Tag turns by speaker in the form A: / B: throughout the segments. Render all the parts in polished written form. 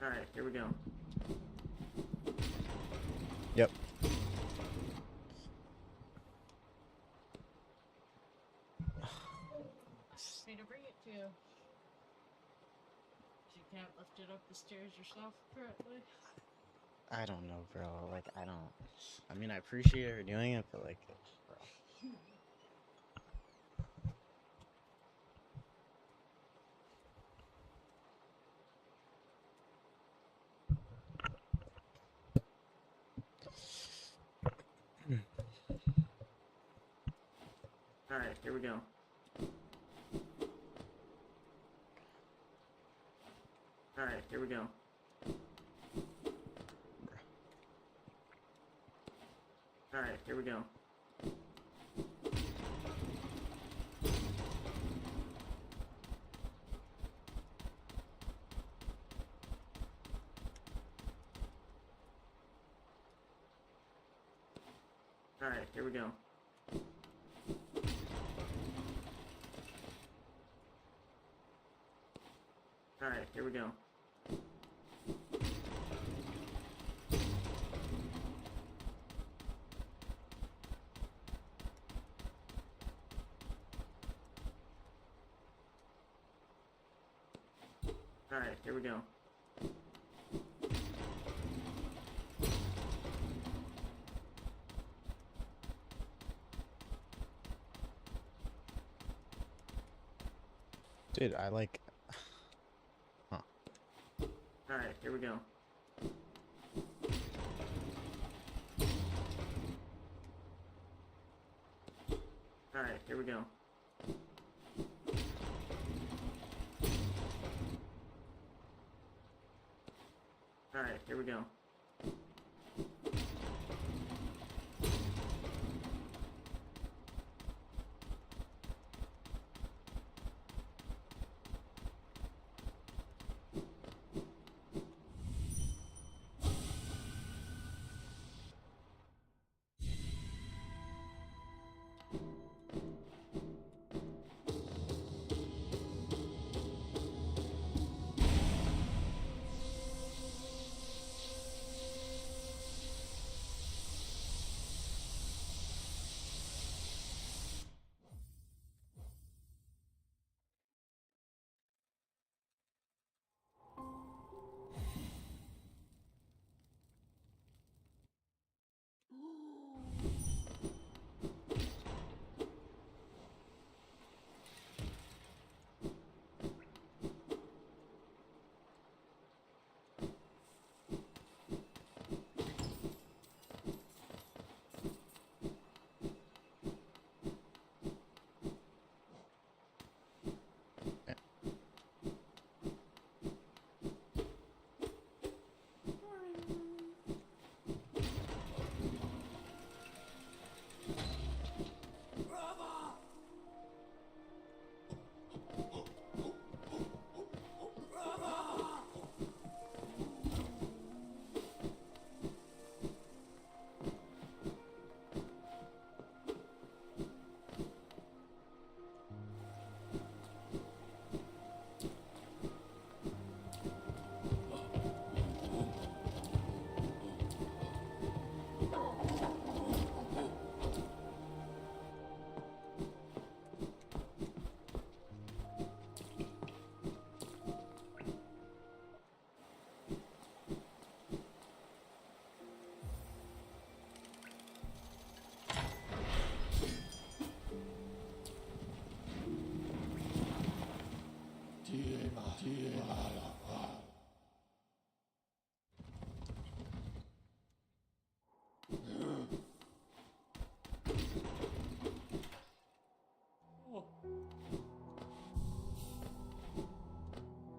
A: Alright, here we go.
B: Yep.
C: Me to bring it to you. You can't lift it up the stairs yourself, apparently.
B: I don't know, bro. Like, I don't. I mean, I appreciate her doing it, but like, bro.
A: Alright, here we go. Alright, here we go. Alright, here we go. Alright, here we go. Alright, here we go. Alright, here we go.
B: Dude, I like. Huh.
A: Alright, here we go. Alright, here we go. Alright, here we go.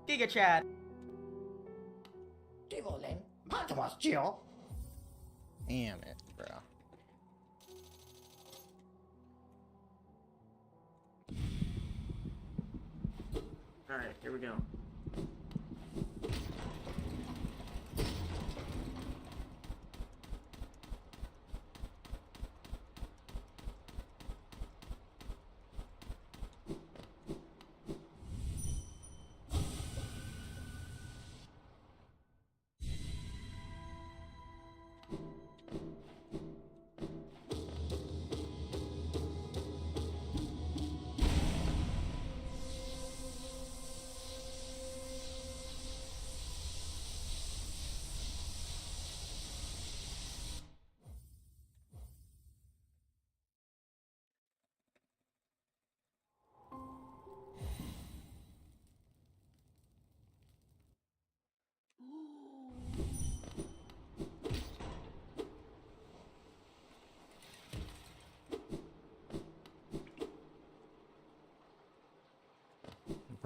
D: Giga Chat.
B: Damn it, bro.
A: Alright, here we go.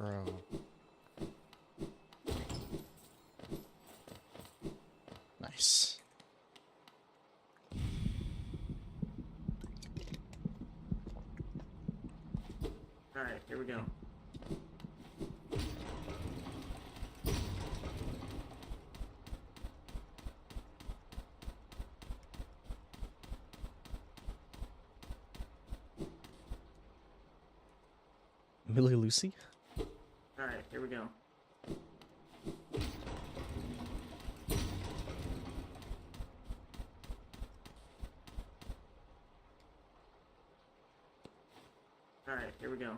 B: Bro. Nice.
A: Alright, here we go.
B: Millie Lucy?
A: Alright, here we go. Alright, here we go.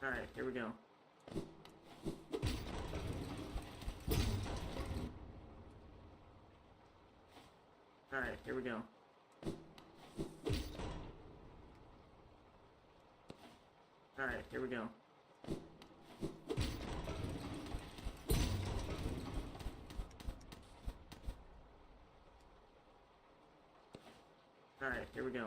A: Alright, here we go. Alright, here we go. Alright, here we go. Alright, here we go.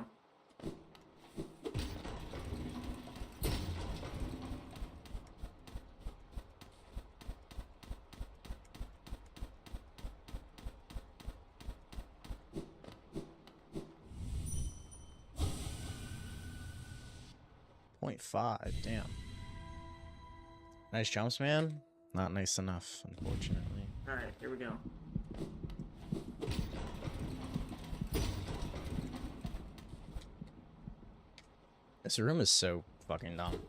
B: .5, damn. Nice jumps, man. Not nice enough, unfortunately.
A: Alright, here we go.
B: This room is so fucking dumb.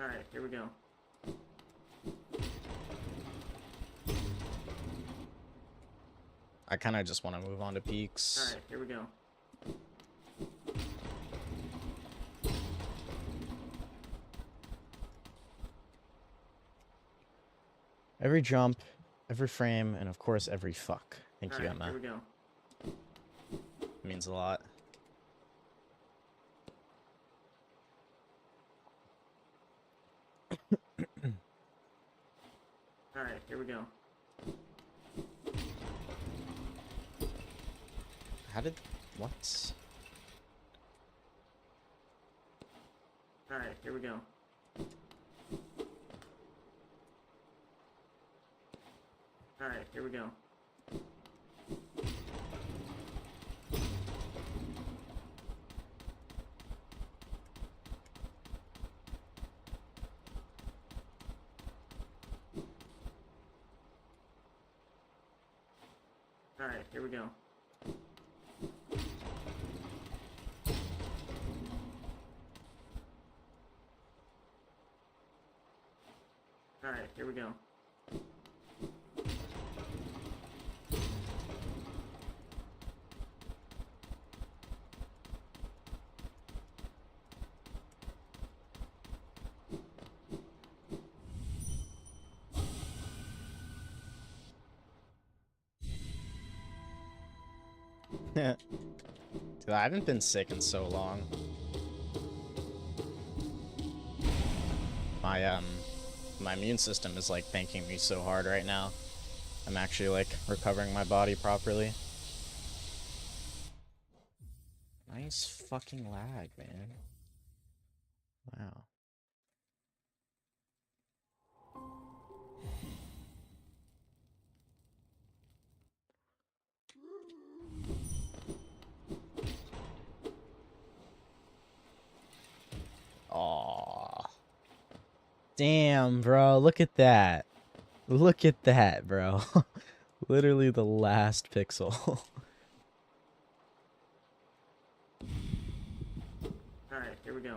A: Alright, here we go.
B: I kind of just want to move on to peaks.
A: Alright, here we go.
B: Every jump, every frame, and of course every fuck. Thank you,
A: Alright,
B: Emma.
A: here we go.
B: It means a lot.
A: Alright, here we go.
B: How did... what?
A: Alright, here we go. Alright, here we go. Alright, here we go. Alright, here we go.
B: Dude, I haven't been sick in so long. My immune system is like thanking me so hard right now. I'm actually like recovering my body properly. Nice fucking lag, man. Wow. Aww. Damn, bro. Look at that. Look at that, bro. Literally the last pixel.
A: Alright, here we go.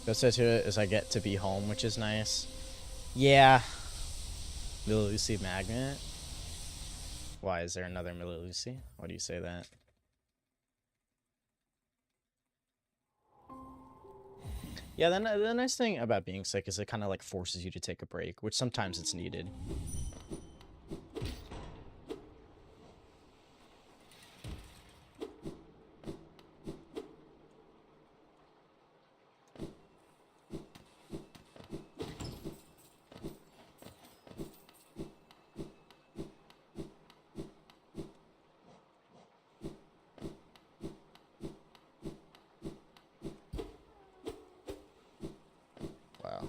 B: Best side to it is I get to be home, which is nice. Yeah. Lil Lucy magnet? Why is there another Lil Lucy? Why do you say that? Yeah, the nice thing about being sick is it kind of like forces you to take a break, which sometimes it's needed. Wow.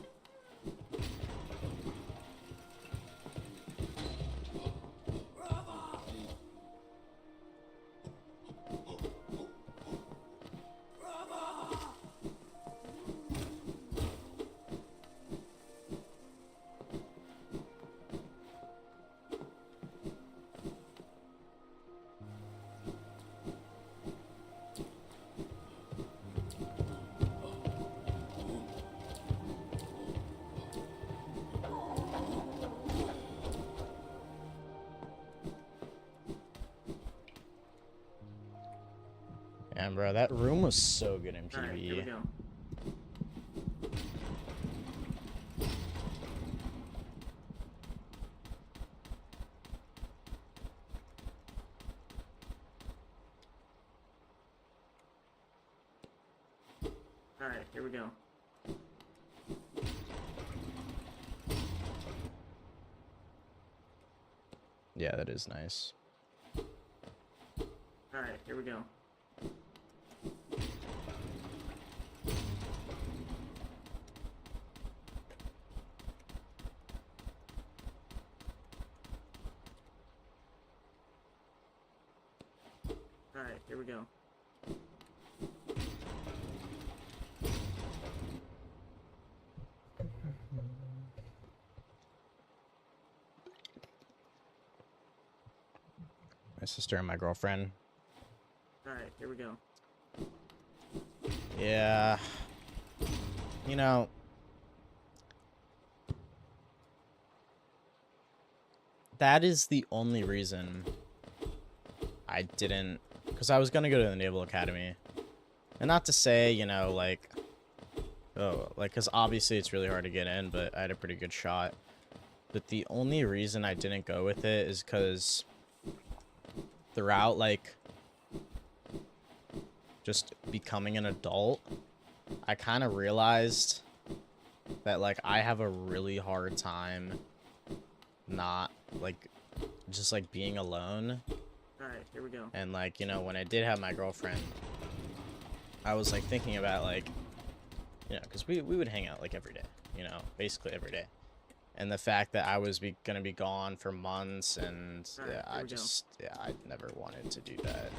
B: Damn, bro, that room was so good in
A: Alright, here we
B: PvE.
A: go. Alright, here we go.
B: Yeah, that is nice.
A: Alright, here we go. Alright, here we go.
B: My sister and my girlfriend.
A: Alright, here we go.
B: Yeah. You know, that is the only reason I didn't, because I was going to go to the Naval Academy. And not to say, you know, like, oh, like, because obviously it's really hard to get in, but I had a pretty good shot. But the only reason I didn't go with it is because throughout, like, just becoming an adult, I kind of realized that, like, I have a really hard time not, like, just, like, being alone.
A: Alright, here we go.
B: And, like, you know, when I did have my girlfriend, I was, like, thinking about, like, you know, because we would hang out, like, every day, you know, basically every day. And the fact that I was gonna be gone for months, and
A: Alright,
B: yeah,
A: here we go.
B: yeah, I never wanted to do that.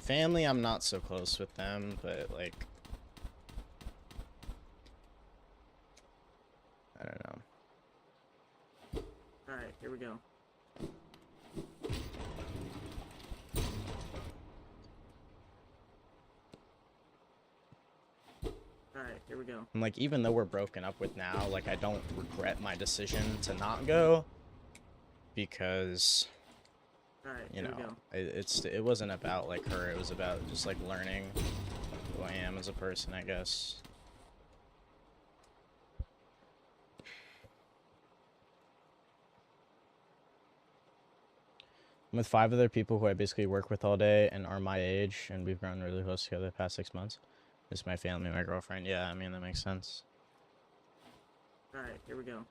B: Family, I'm not so close with them, but, like, I don't know.
A: Alright, here we go. Alright, here we go.
B: And, like, even though we're broken up with now, like, I don't regret my decision to not go, because,
A: Alright,
B: you
A: here
B: know,
A: we go.
B: it wasn't about, like, her, it was about just, like, learning who I am as a person, I guess. I'm with 5 other people who I basically work with all day and are my age, and we've grown really close together the past 6 months. This is my family, my girlfriend. Yeah, I mean, that makes sense.
A: Alright, here we go.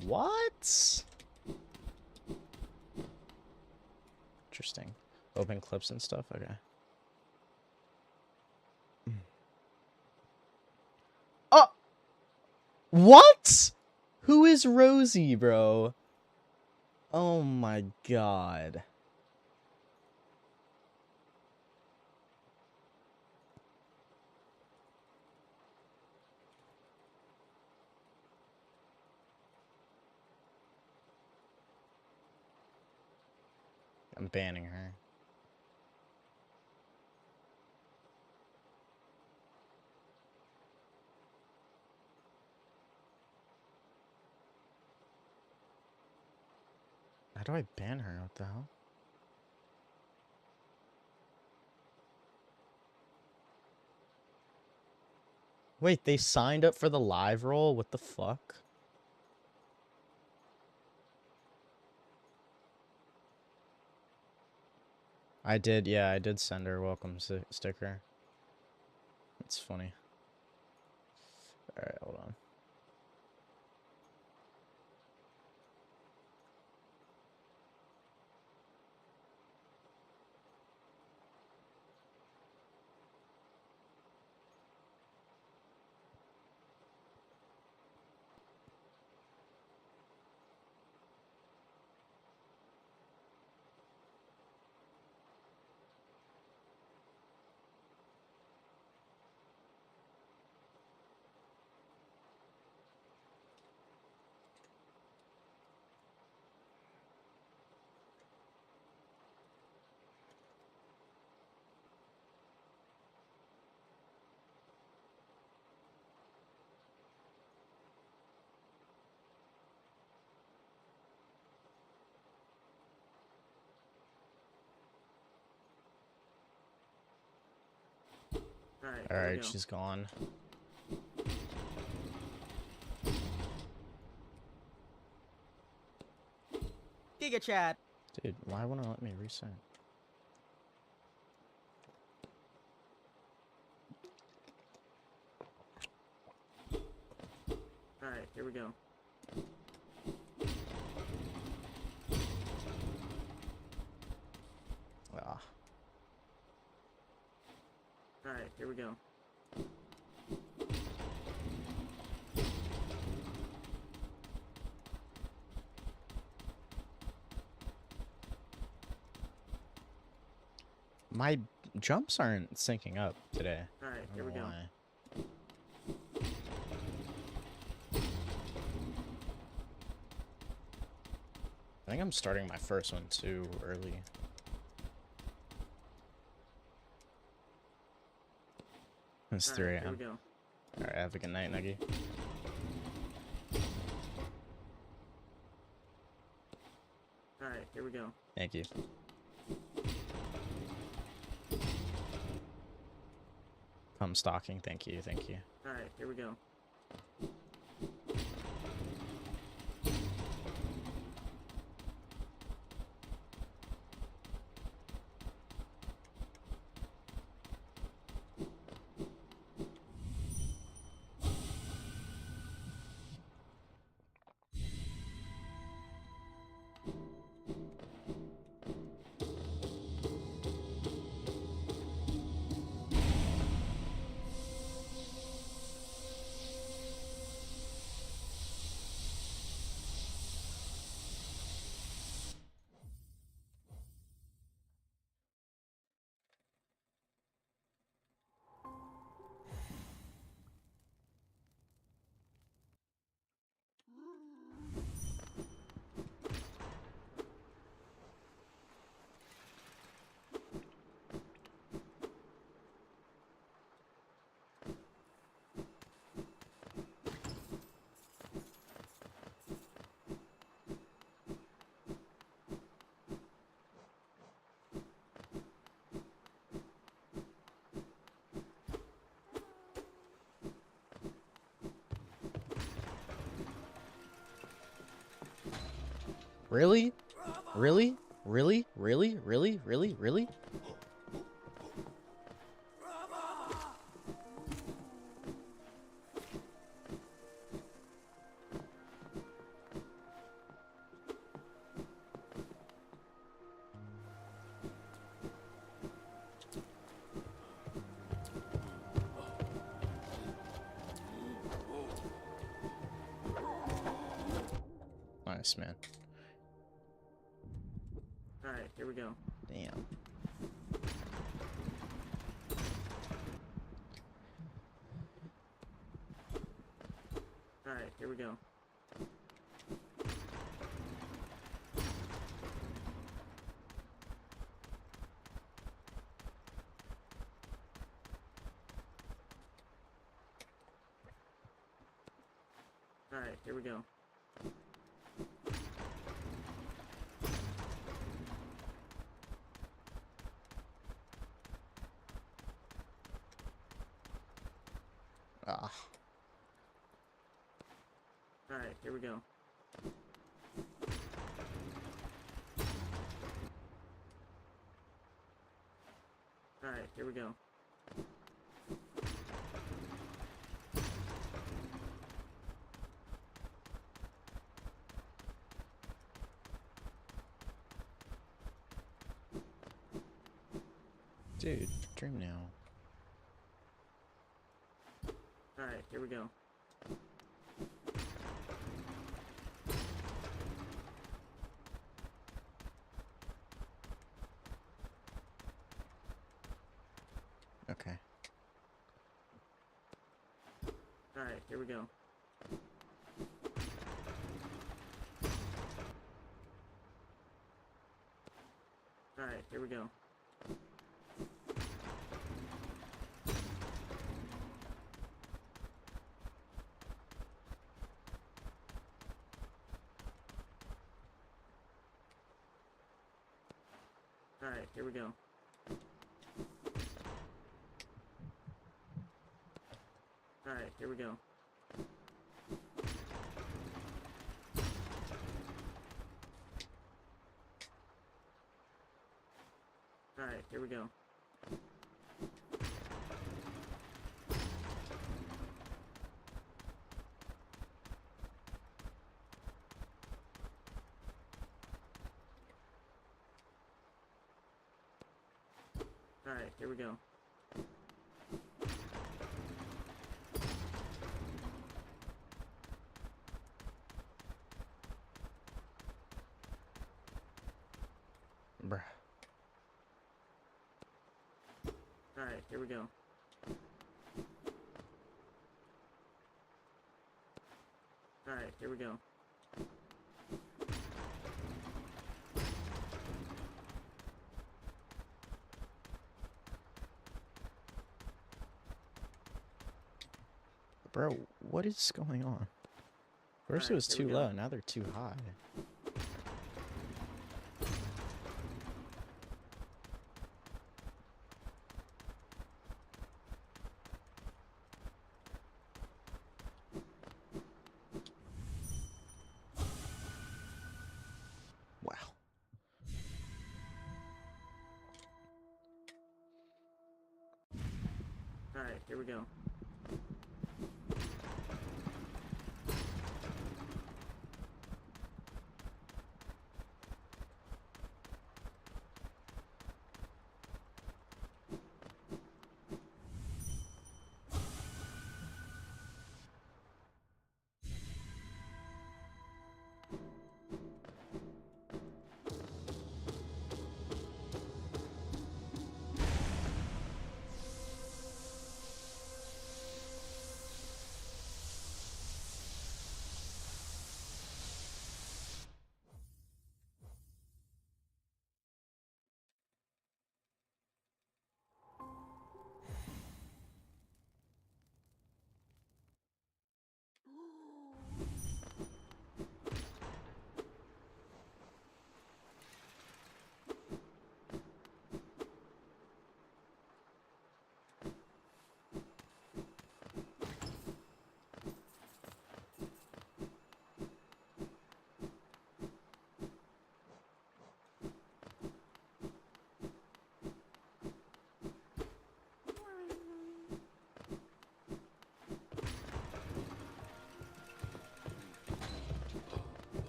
B: What? Interesting. Open clips and stuff? Okay. Oh! What? Who is Rosie, bro? Oh my god. I'm banning her. How do I ban her? What the hell? Wait, they signed up for the live role? What the fuck? I did, yeah, I did send her a welcome sticker. That's funny. Alright, hold on.
A: Alright,
B: Alright, she's gone.
D: Giga chat.
B: Dude, why won't it let me reset?
A: Alright, here we go.
B: Ah.
A: Alright, here we go.
B: My jumps aren't syncing up today.
A: Alright,
B: I
A: here we
B: don't know
A: go.
B: why. I think I'm starting my first one too early. It's 3
A: Alright, here
B: a.m.
A: we go.
B: Alright, have a good night, Nuggy.
A: Alright, here we go.
B: Thank you. Come stalking, thank you, thank you.
A: Alright, here we go.
B: Really? Really? Really? Really? Really? Really? Really? Nice, man.
A: Alright, here we go.
B: Damn.
A: Alright, here we go. Alright, here we go.
B: Ah.
A: Alright, here we go. Alright, here we go.
B: Dude, dream now.
A: Alright, here we go.
B: Okay.
A: Alright, here we go. Alright, here we go. Alright, here we go. Alright, here we go. Alright, here we go. Alright, here we go.
B: Bruh.
A: Alright, here we go. Alright, here we go.
B: Bro, what is going on? First it
A: Alright,
B: was
A: here we
B: too
A: go.
B: low, now they're too high. Wow.
A: Alright, here we go.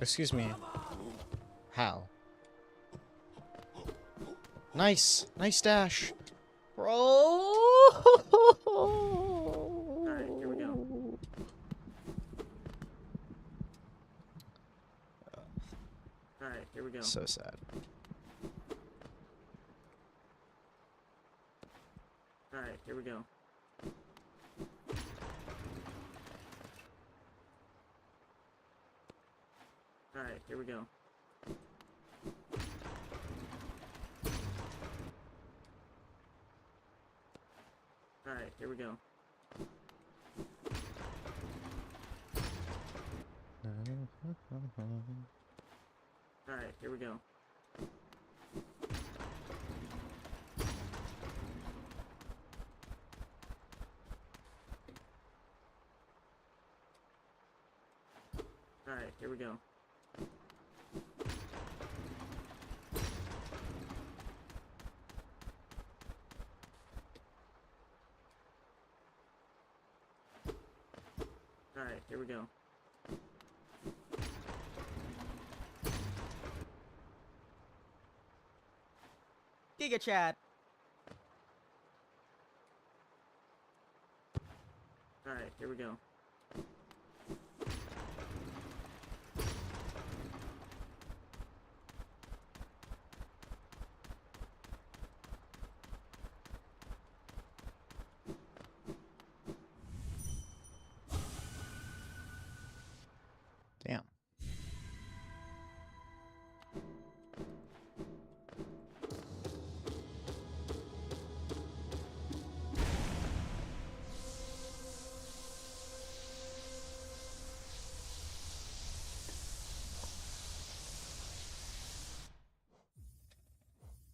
B: Excuse me. How? Nice! Nice dash! Bro!
A: Alright, here we go. Alright, here we go.
B: So sad.
A: Alright, here we go. Alright, here we go. Alright, here we go. Alright, here we go. Alright, here we go. Alright, here we go.
D: Giga chat.
A: Alright, here we go.
B: Damn.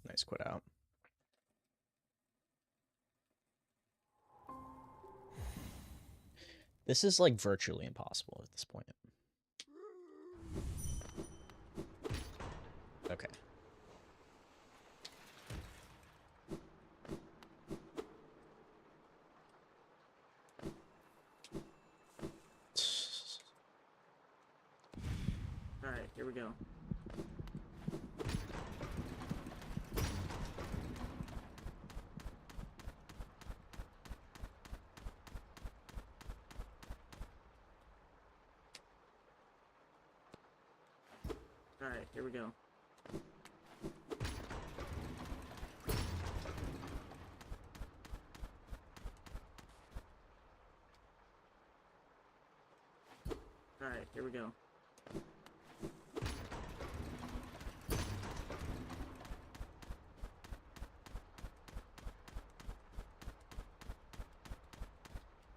B: Nice quit out. This is like virtually impossible at this point. Okay.
A: Alright, here we go. Alright, here we go. Alright, here we go.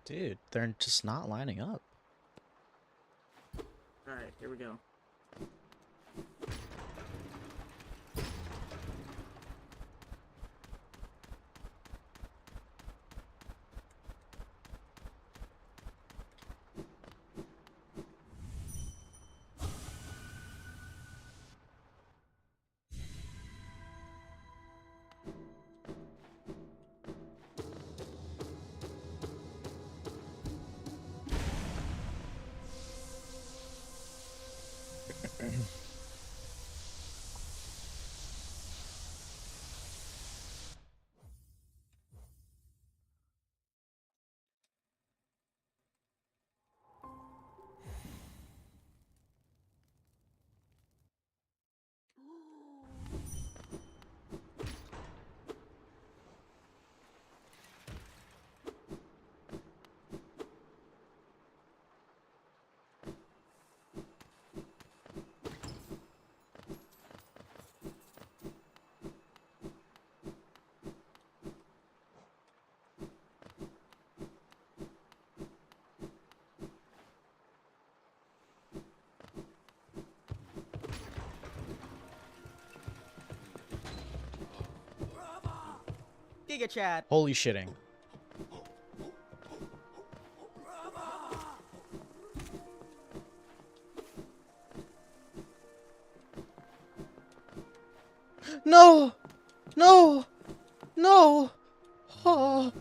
B: Dude, they're just not lining up.
A: Alright, here we go.
D: Giga chat.
B: Holy shitting. No! No! No! Oh.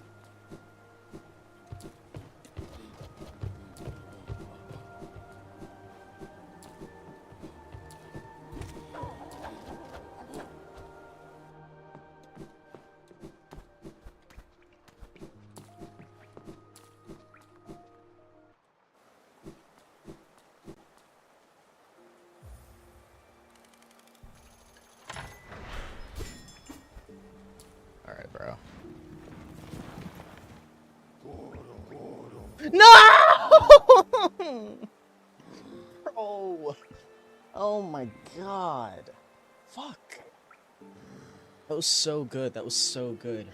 B: Alright, bro. No! Bro. Oh my god. Fuck. That was so good. That was so good.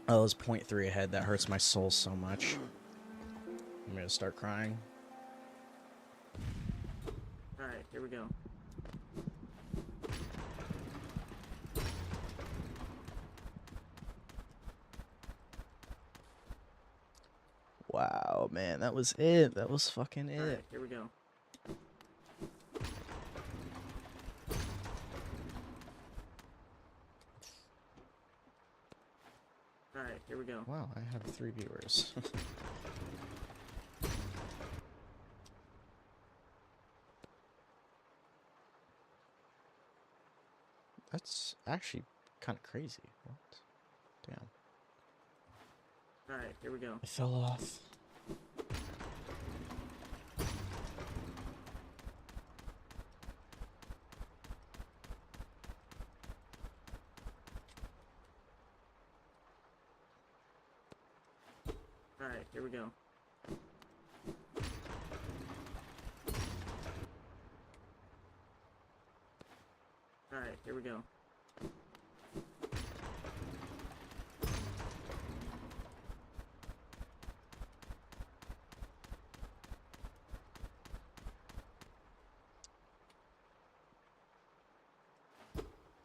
B: Oh, it was 0.3 ahead. That hurts my soul so much. I'm gonna start crying.
A: Alright, here we go.
B: Wow, man, that was it. That was fucking it.
A: Alright, here we go. Alright, here we go.
B: Wow, I have 3 viewers. That's actually kind of crazy. What? Damn.
A: Alright, here we go.
B: I fell off.
A: Alright, here we go. Alright, here we go.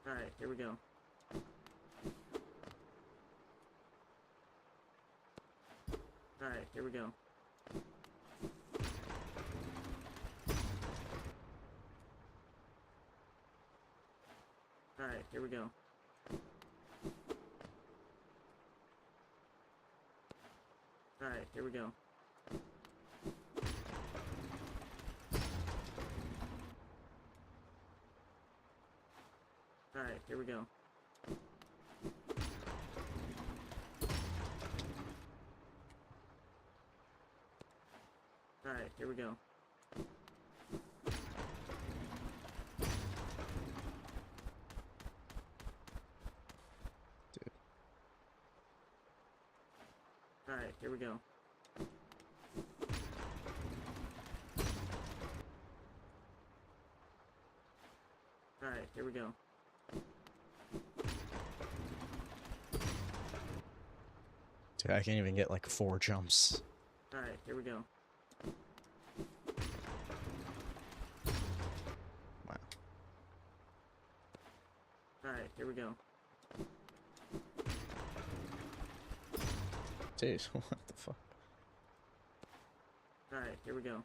A: Alright, here we go. Alright, here we go. Alright, here we go. Alright, here we go. Alright, here we go. Alright, here we go.
B: Dude.
A: Alright, here we go. Alright, here we go.
B: Dude, I can't even get like 4 jumps.
A: Alright, here we go.
B: Wow.
A: Alright, here we go.
B: Dude, what the fuck?
A: Alright, here we go.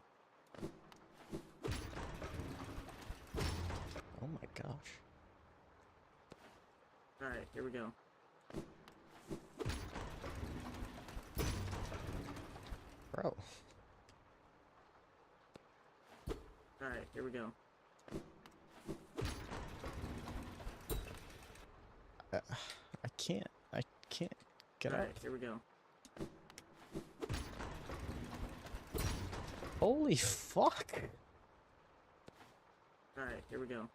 B: Oh my gosh.
A: Alright, here we go.
B: Bro.
A: Alright, here we go.
B: I can't get up.
A: Alright, here we go.
B: Holy fuck.
A: Alright, here we go.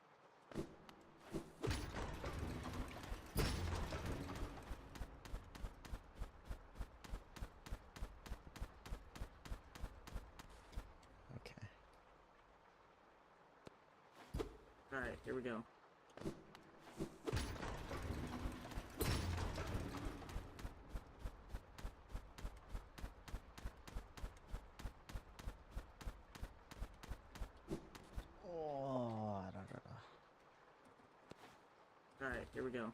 B: Okay.
A: Alright, here we go.
B: Oh, I don't know.
A: Alright, here we go.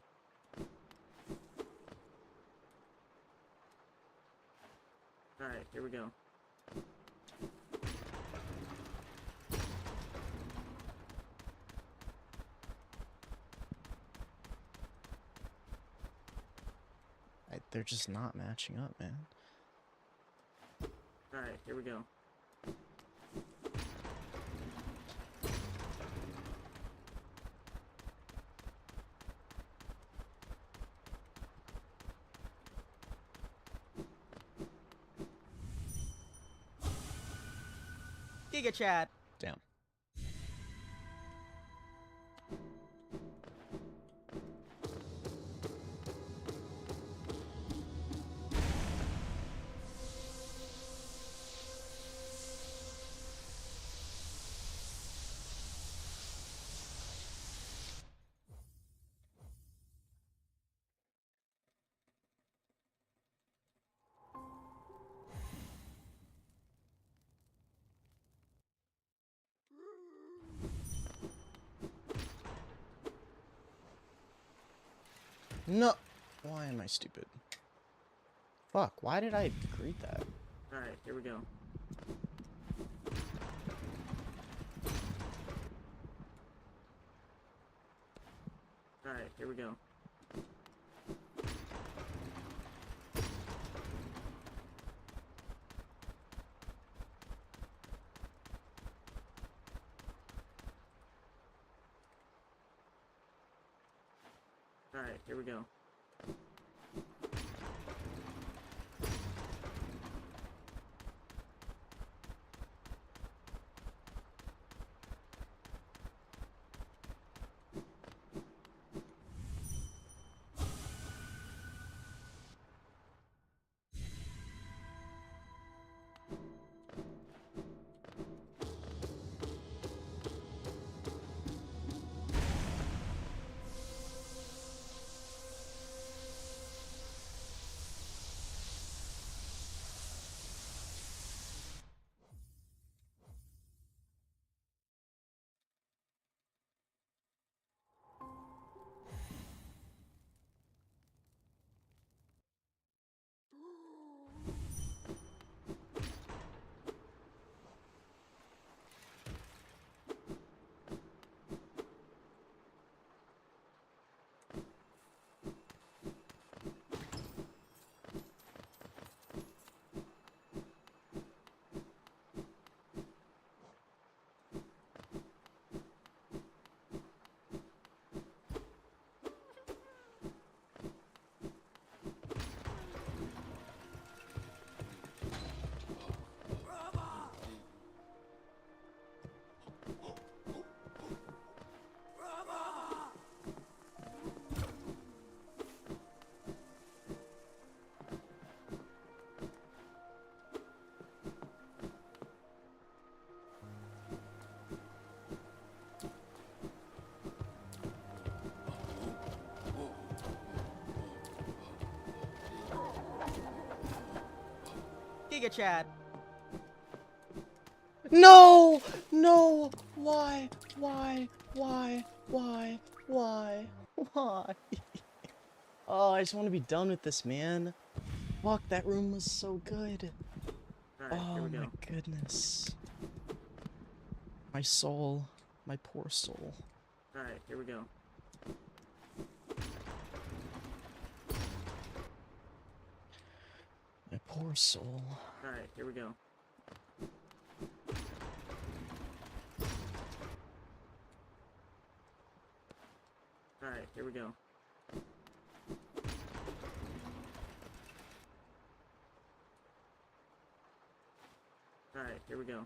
A: Alright, here we go.
B: They're just not matching up, man.
A: Alright, here we go.
D: Giga chat.
B: Damn. No! Why am I stupid? Fuck, why did I greet that?
A: Alright, here we go. Alright, here we go. Alright, here we go.
D: Giga Chad.
B: No! No! Why? Why? Why? Why? Why? Why? Oh, I just want to be done with this, man. Fuck, that room was so good.
A: Alright, here
B: Oh
A: we go.
B: my goodness. My soul. My poor soul.
A: Alright, here we go.
B: My poor soul.
A: Alright, here we go. Alright, here we go. Alright, here we go.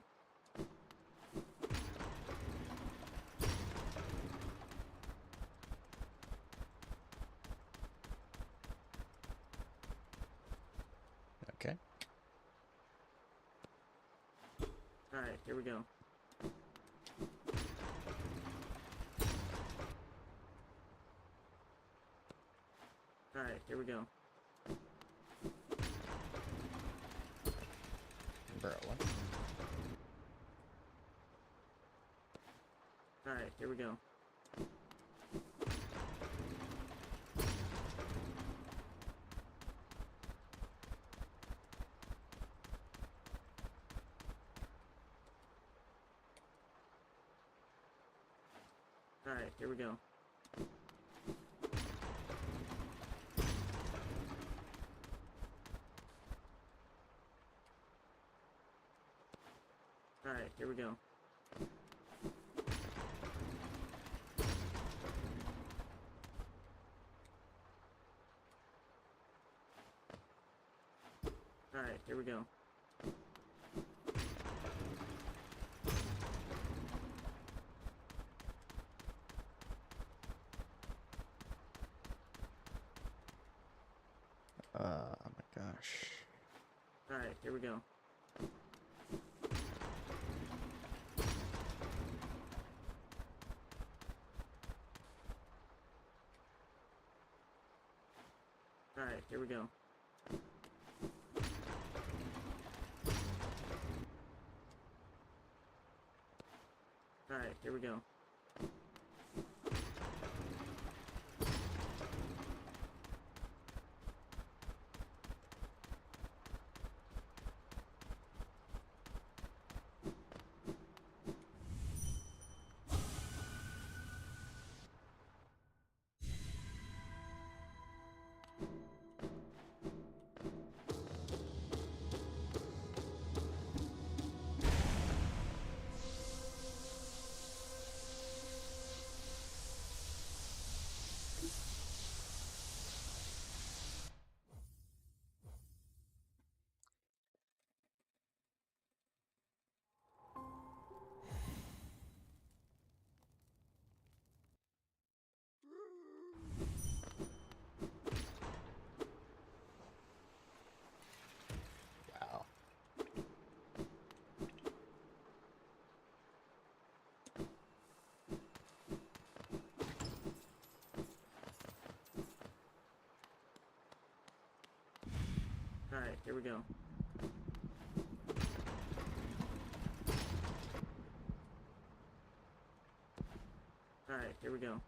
B: Okay.
A: Alright, here we go. Alright, here we go.
B: Bro, what?
A: Alright, here we go. Alright, here we go. Alright, here we go. Alright, here we go.
B: Oh my gosh.
A: Alright, here we go. Alright, here we go. Alright, here we go. Alright, here we go. Alright, here we go.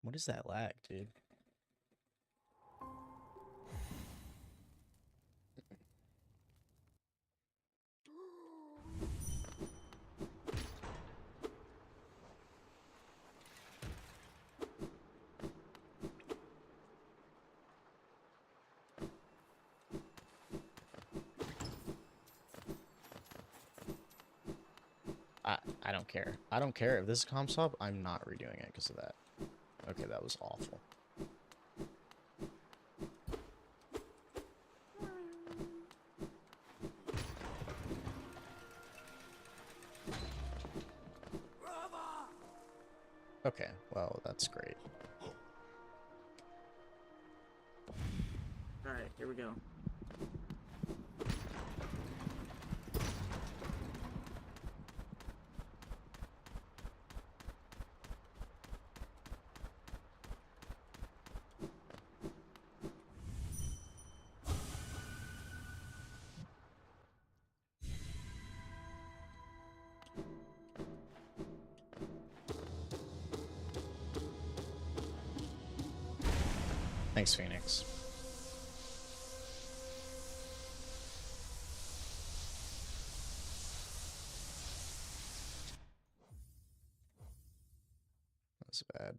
B: What is that lag, dude? I don't care. I don't care. If this is Comsob, I'm not redoing it because of that. Okay, that was awful. Okay, well, that's great.
A: Alright, here we go.
B: Thanks, Phoenix. That's bad.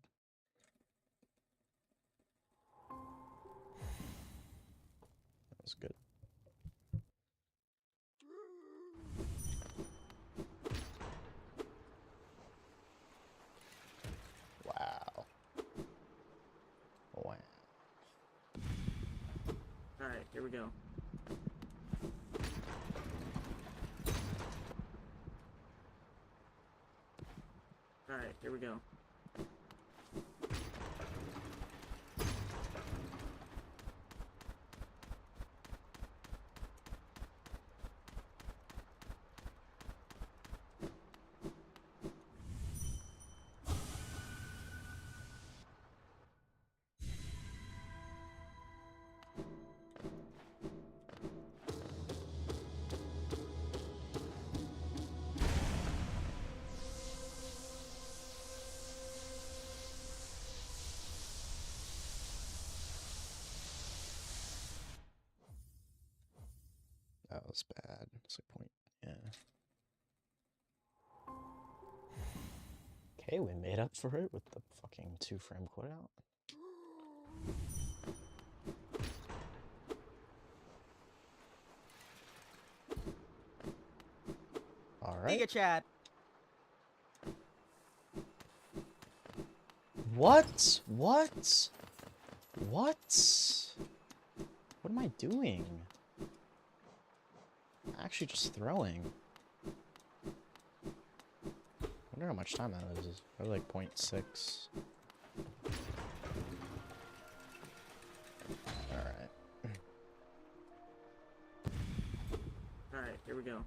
B: That was good. Wow. Wow.
A: Alright, here we go. Alright, here we go.
B: That was bad. It's like point. Yeah. Okay, we made up for it with the fucking 2-frame quote-out. Alright.
D: Giga chat.
B: What? What? What? What am I doing? I'm actually just throwing. I wonder how much time that is. Probably like 0.6. Alright.
A: Alright, here we go.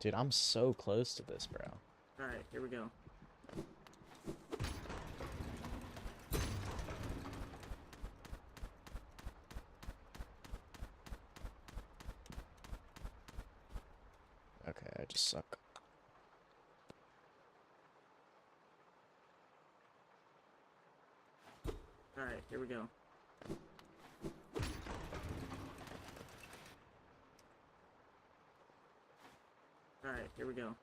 B: Dude, I'm so close to this, bro.
A: Alright, here we go.
B: Okay, I just suck.
A: Alright, here we go. Alright, here we go.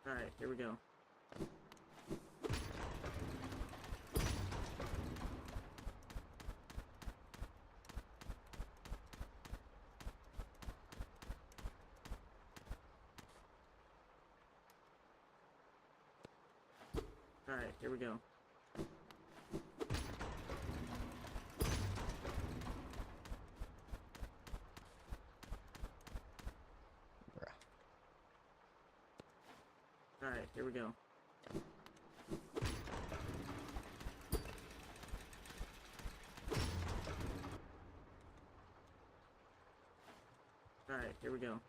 A: Alright, here we go. Alright, here we go.
B: Bruh.
A: Alright, here we go. Alright, here we go.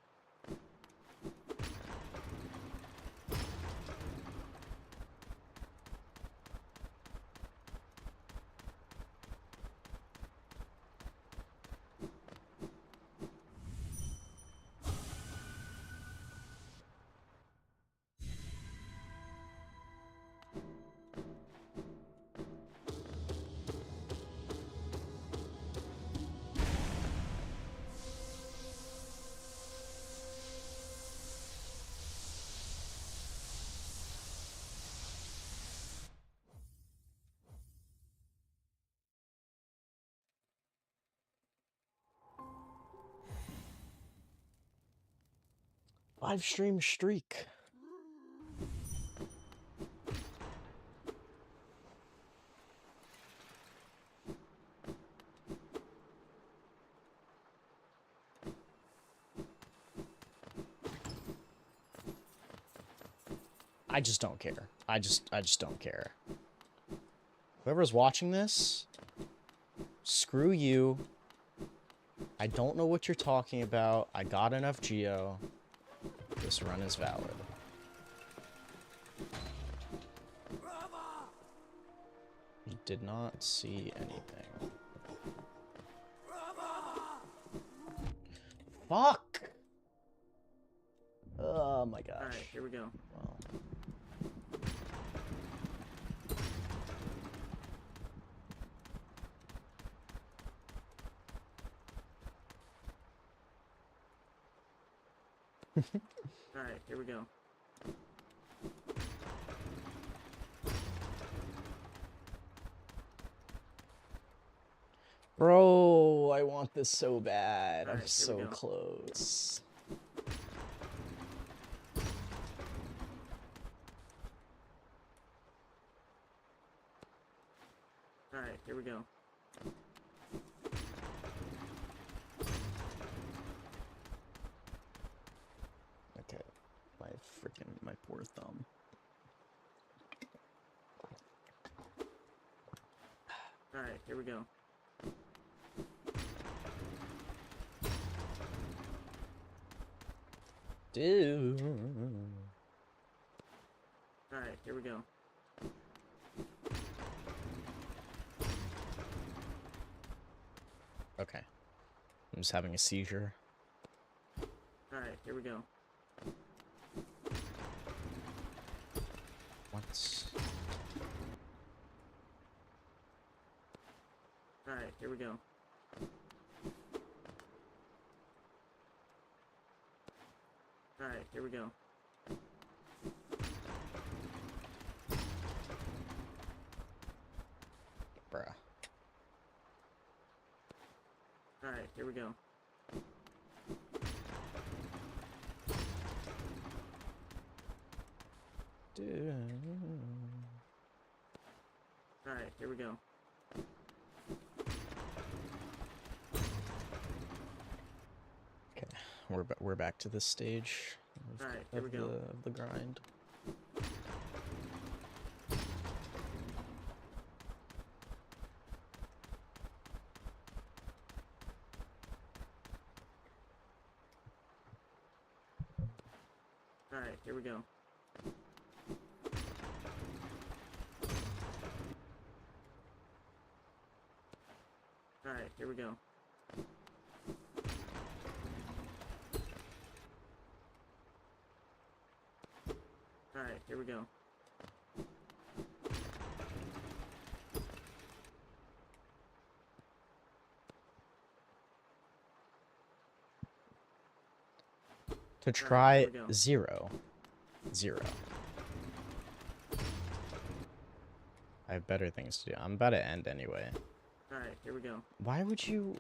B: Live stream streak. I just don't care. I just don't care. Whoever's watching this, screw you. I don't know what you're talking about. I got enough geo. This run is valid. You did not see anything. Fuck! Oh my gosh.
A: Alright, here we go.
B: Well.
A: Alright, here we go.
B: Bro, I want this so bad. I'm
A: Alright, here we
B: so
A: go.
B: close.
A: Alright, here we go.
B: Okay, my poor thumb.
A: Alright, here we go.
B: Dude.
A: Alright, here we go.
B: Okay. I'm just having a seizure.
A: Alright, here we go.
B: What?
A: Alright, here we go. Alright, here we go.
B: Bruh.
A: Alright, here we go.
B: Dude.
A: Alright, here we go.
B: Okay, we're back to this stage of,
A: Alright, here we go.
B: of the grind.
A: Alright, here we go. Alright, here we go. Alright, here we go.
B: To
A: Alright,
B: try
A: here we go.
B: 0. 0. I have better things to do. I'm about to end anyway.
A: Alright, here we go.
B: Why would you...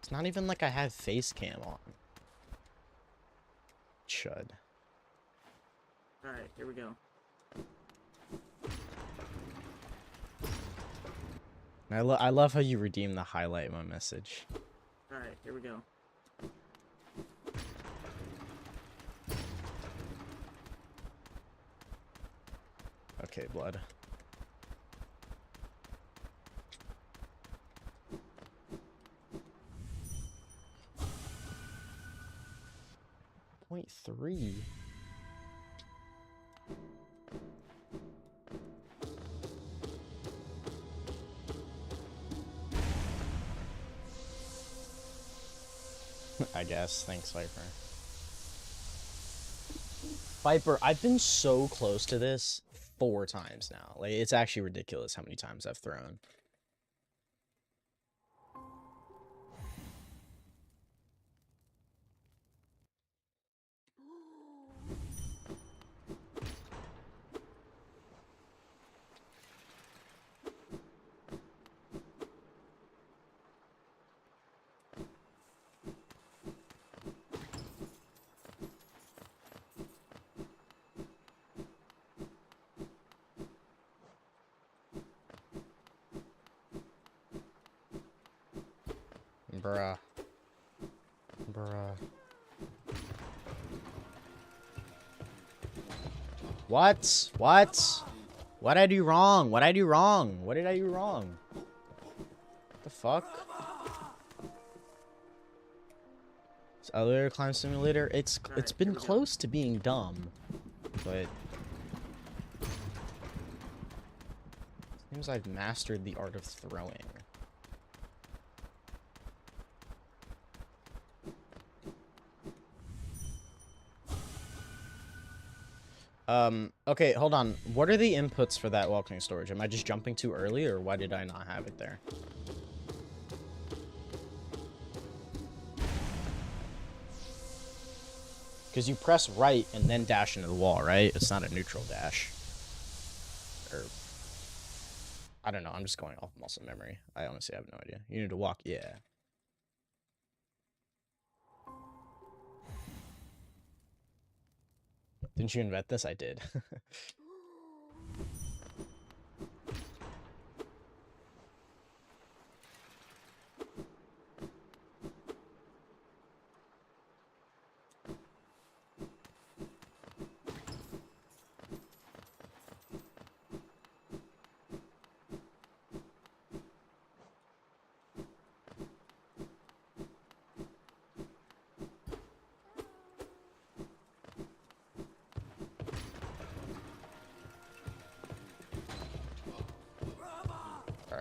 B: It's not even like I have face cam on. should.
A: Alright, here we go.
B: I love how you redeem the highlight my message.
A: Alright, here we go.
B: Okay, blood. .3. I guess. Thanks, Viper. Viper, I've been so close to this 4 times now. Like, it's actually ridiculous how many times I've thrown. Bruh. Bruh. What? What? What'd I do wrong? What'd I do wrong? What did I do wrong? The fuck? This elevator climb simulator, it's been close to being dumb, but seems I've mastered the art of throwing. Okay, hold on. What are the inputs for that walking storage? Am I just jumping too early, or why did I not have it there? Because you press right and then dash into the wall, right? It's not a neutral dash. Or... I don't know, I'm just going off muscle memory. I honestly have no idea. You need to walk, yeah. Didn't you invent this? I did.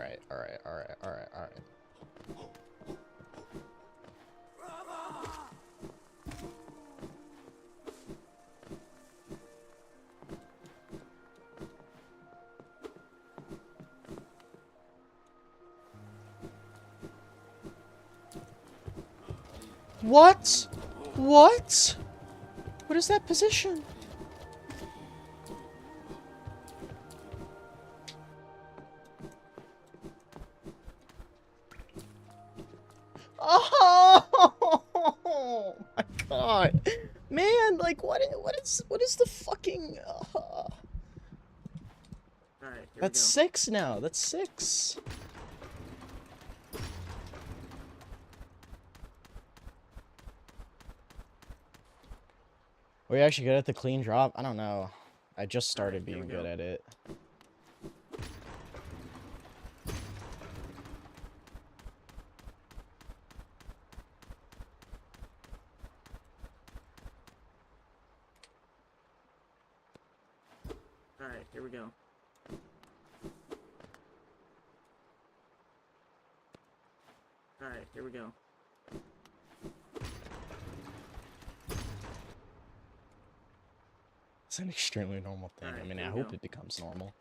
B: Alright. What? What? What is that position? Oh my god, man! Like, what is the fucking?
A: Alright,
B: That's 6 now. That's 6. Were you actually good at the clean drop? I don't know. I just started being good at it.
A: Alright, here we go. Alright, here we go.
B: It's an extremely normal thing.
A: Alright,
B: I mean,
A: here
B: I
A: we
B: hope
A: go.
B: it becomes normal.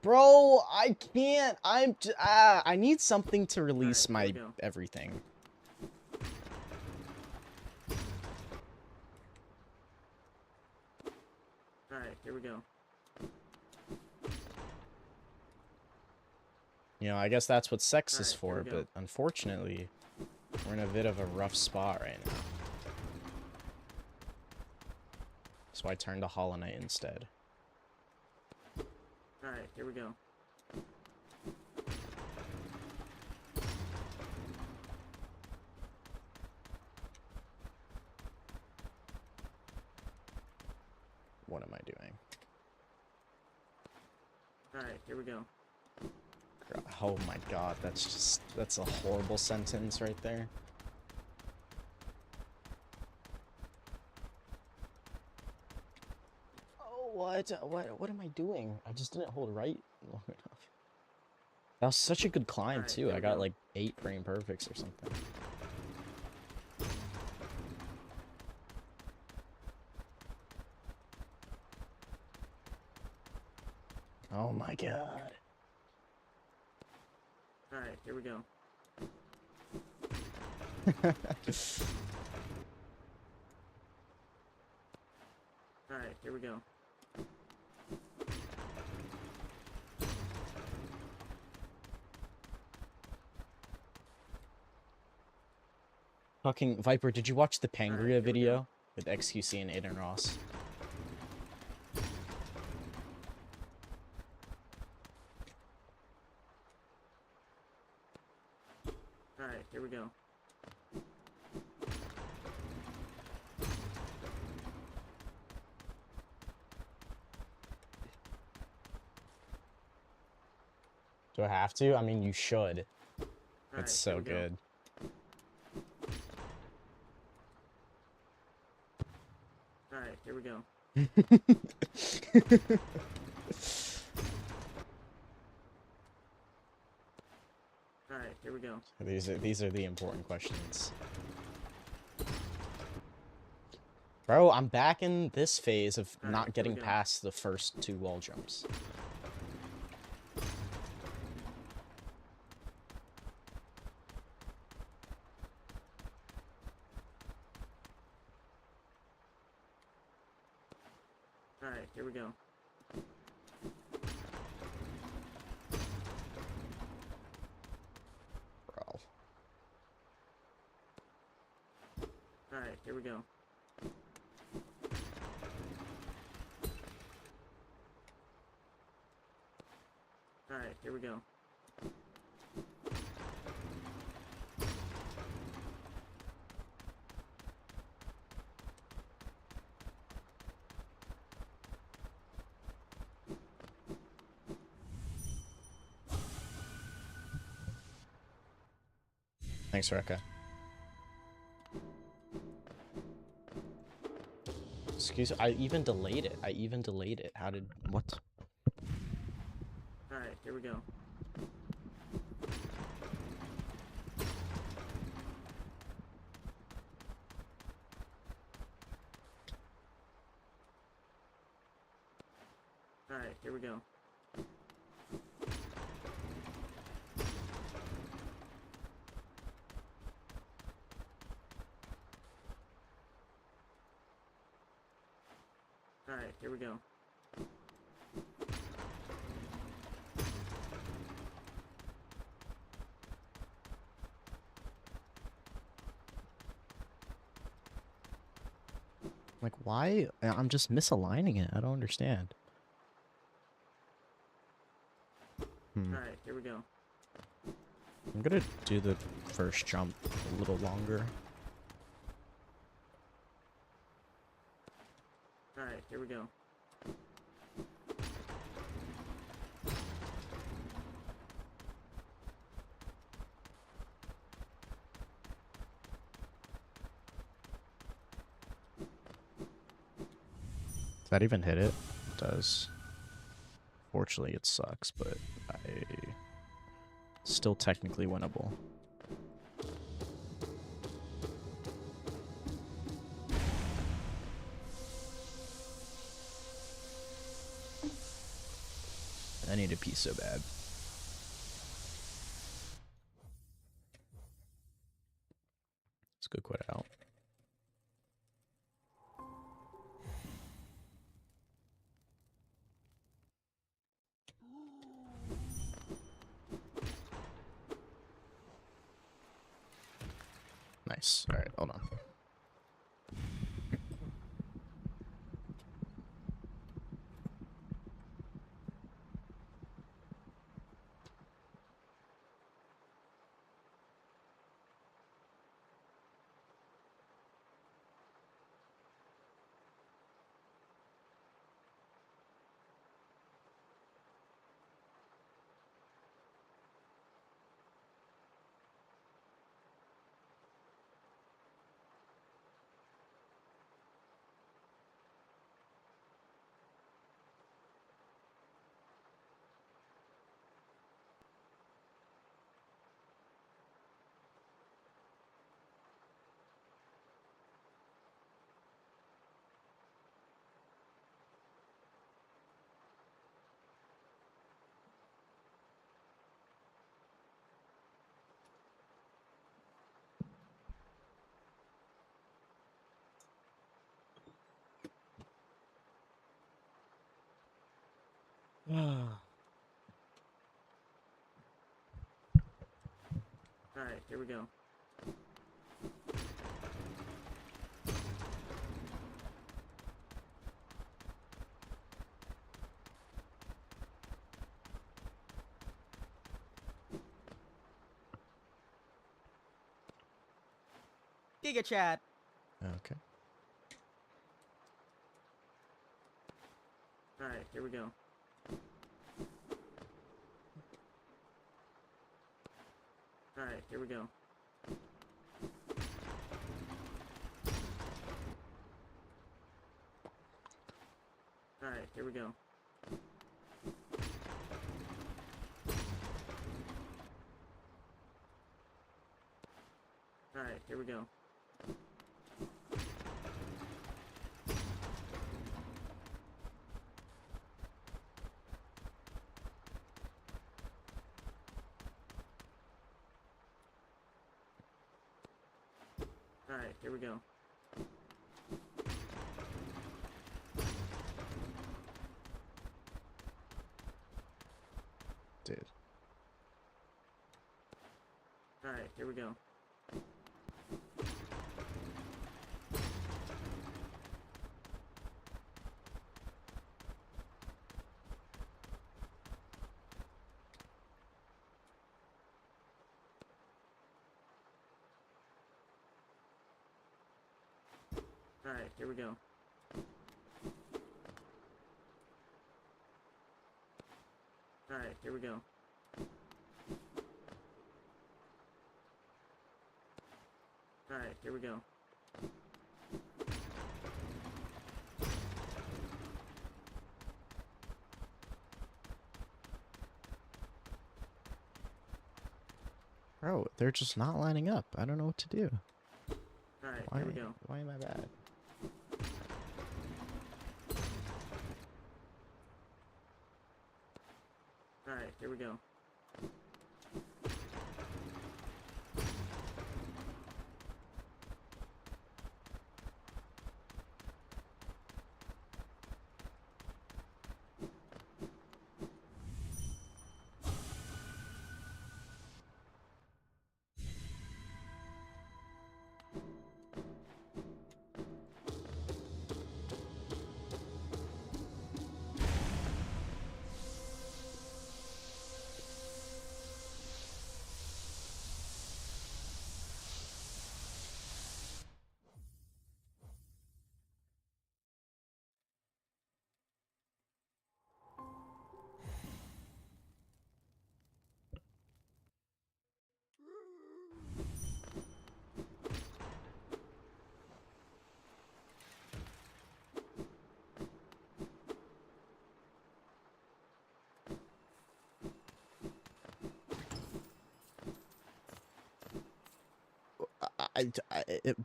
B: Bro, I can't. I need something to release
A: Alright,
B: my
A: here we go.
B: everything.
A: Alright, here we go.
B: You know, I guess that's what sex is
A: Alright, here
B: for,
A: we go.
B: but unfortunately, we're in a bit of a rough spot right now. So I turned to Hollow Knight instead.
A: Alright, here we go.
B: What am I doing?
A: Alright, here we go.
B: Oh my god, that's a horrible sentence right there. Oh, what am I doing? I just didn't hold right long enough. That was such a good climb
A: Alright,
B: too.
A: here
B: I
A: we
B: got
A: go.
B: like 8 frame perfects or something. Oh my god.
A: Alright, here we go. Alright, here we go.
B: Fucking Viper, did you watch the
A: here
B: Pangria
A: we
B: video
A: go.
B: with XQC and Aiden Ross?
A: Alright, here we go.
B: Do I have to? I mean, you should.
A: Alright,
B: It's
A: here
B: so
A: we go.
B: good.
A: Alright, here we go. Alright, here we go.
B: These are the important questions. Bro, I'm back in this phase of
A: Alright,
B: not
A: here we
B: getting
A: go.
B: past the first 2 wall jumps.
A: Alright, here we go.
B: Bro.
A: Alright, here we go. Alright, here we go.
B: Thanks, Rekka. Excuse me, I even delayed it. How did... What?
A: Alright, here we go. Alright, here we go. Alright, here we go.
B: Like, why? I'm just misaligning it. I don't understand.
A: Alright, here we go.
B: I'm gonna do the first jump a little longer.
A: Alright, here we go.
B: Does that even hit it? It does. Fortunately, it sucks, but still technically winnable. I need to pee so bad. Let's go quit out. Nice. All right, hold on.
A: Alright, here we go.
D: Giga chat.
B: Okay.
A: Alright, here we go. Alright, here we go. Alright, here we go. Alright, here we go. Alright, here we go.
B: Dude.
A: Alright, here we go. Alright, here we go. Alright, here we go. Alright, here we go.
B: Bro, they're just not lining up. I don't know what to do.
A: Alright,
B: Why,
A: here we go.
B: why am I bad?
A: Alright, here we go.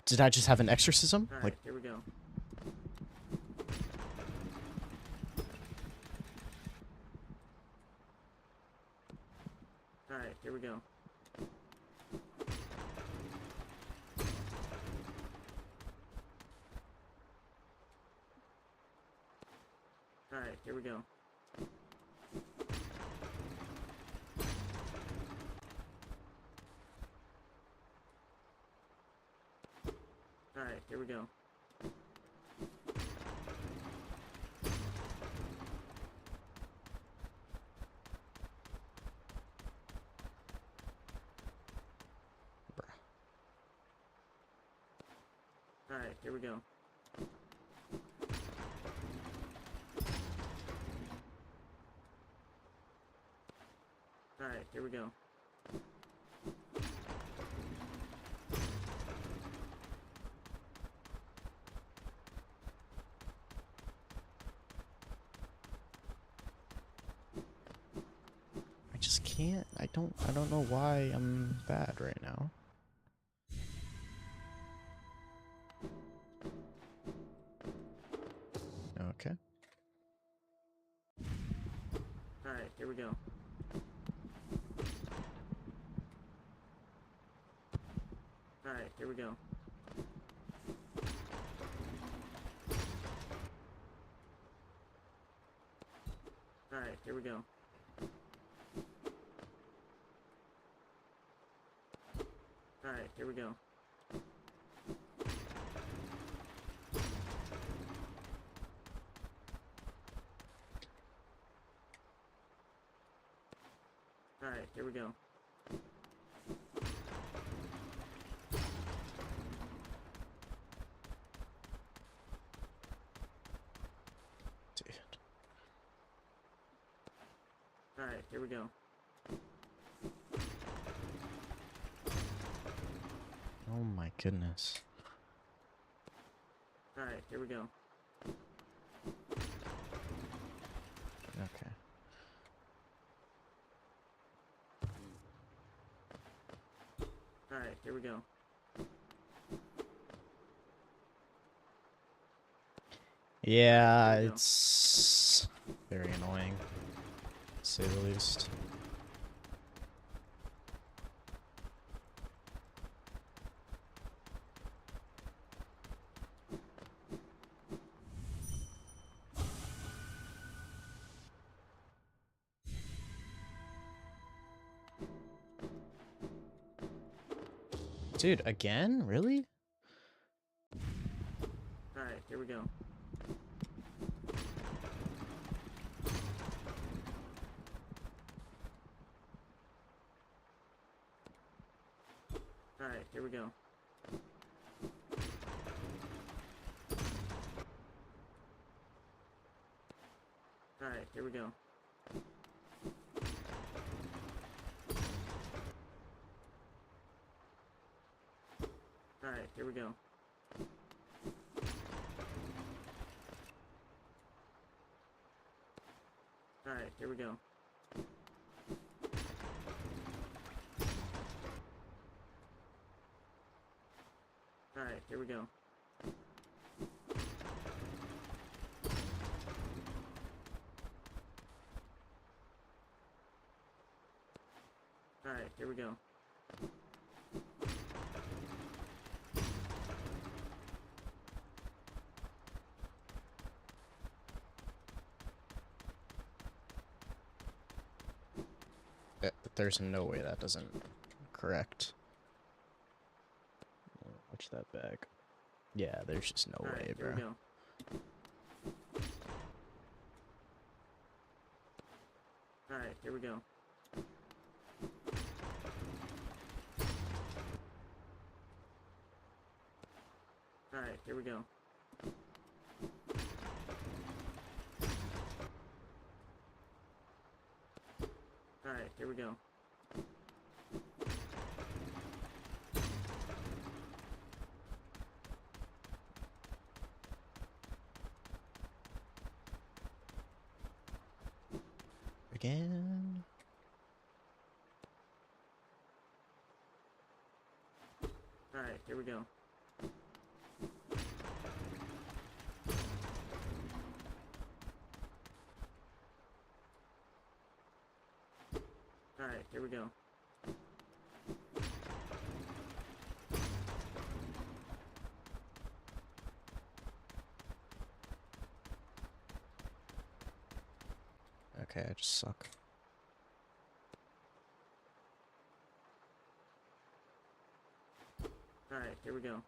B: Did I just have an exorcism?
A: Alright,
B: Like,
A: here we go. Alright, here we go. Alright, here we go. Alright, here we go. Alright, here we go. Alright, here we go.
B: I just can't. I don't know why I'm bad right now. Okay.
A: Alright, here we go. Alright, here we go. Alright, here we go. Alright, here we go. Alright, here we go.
B: Dude.
A: Alright, here we go.
B: Oh my goodness.
A: Alright, here we go.
B: Okay.
A: Alright, here we go.
B: Yeah,
A: There we go.
B: it's very annoying, to say the least. Dude, again? Really?
A: Alright, here we go. Alright, here we go. Alright, here we go. Alright, here we go. Alright, here we go. Alright, here we go. Alright, here we go.
B: There's no way that doesn't correct. Watch that back. Yeah, there's just no
A: Alright,
B: way,
A: here
B: bro.
A: we go. Alright, here we go. Alright, here we go. Alright, here we go.
B: Again.
A: Alright, here we go. Alright, here we go.
B: Okay, I just suck.
A: Alright, here we go.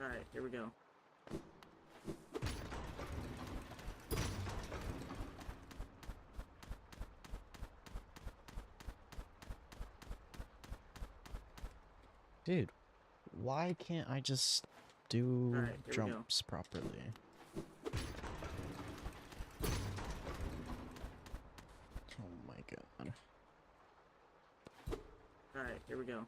A: Alright, here we go.
B: Dude, why can't I just do
A: Alright, here we go.
B: jumps properly? Oh my god.
A: Alright, here we go.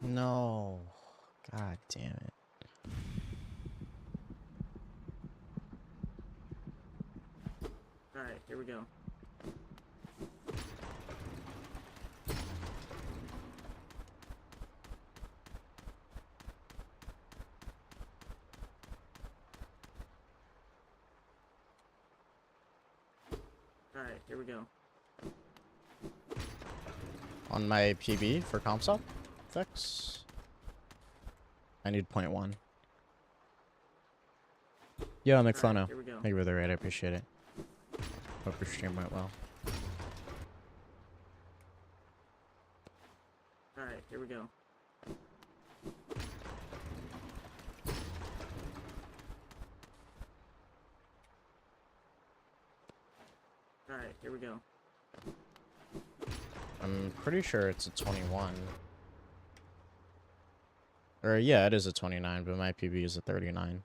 B: No. God damn it.
A: Alright, here we go. Alright, here we go.
B: On my PB for Comsob fix, I need 0.1. Yo, McFlono.
A: Alright, here we go.
B: Thank you for the raid, I appreciate it. Hope your stream went well.
A: Alright, here we go. Alright, here we go.
B: I'm pretty sure it's a 21. Or yeah, it is a 29, but my PB is a 39.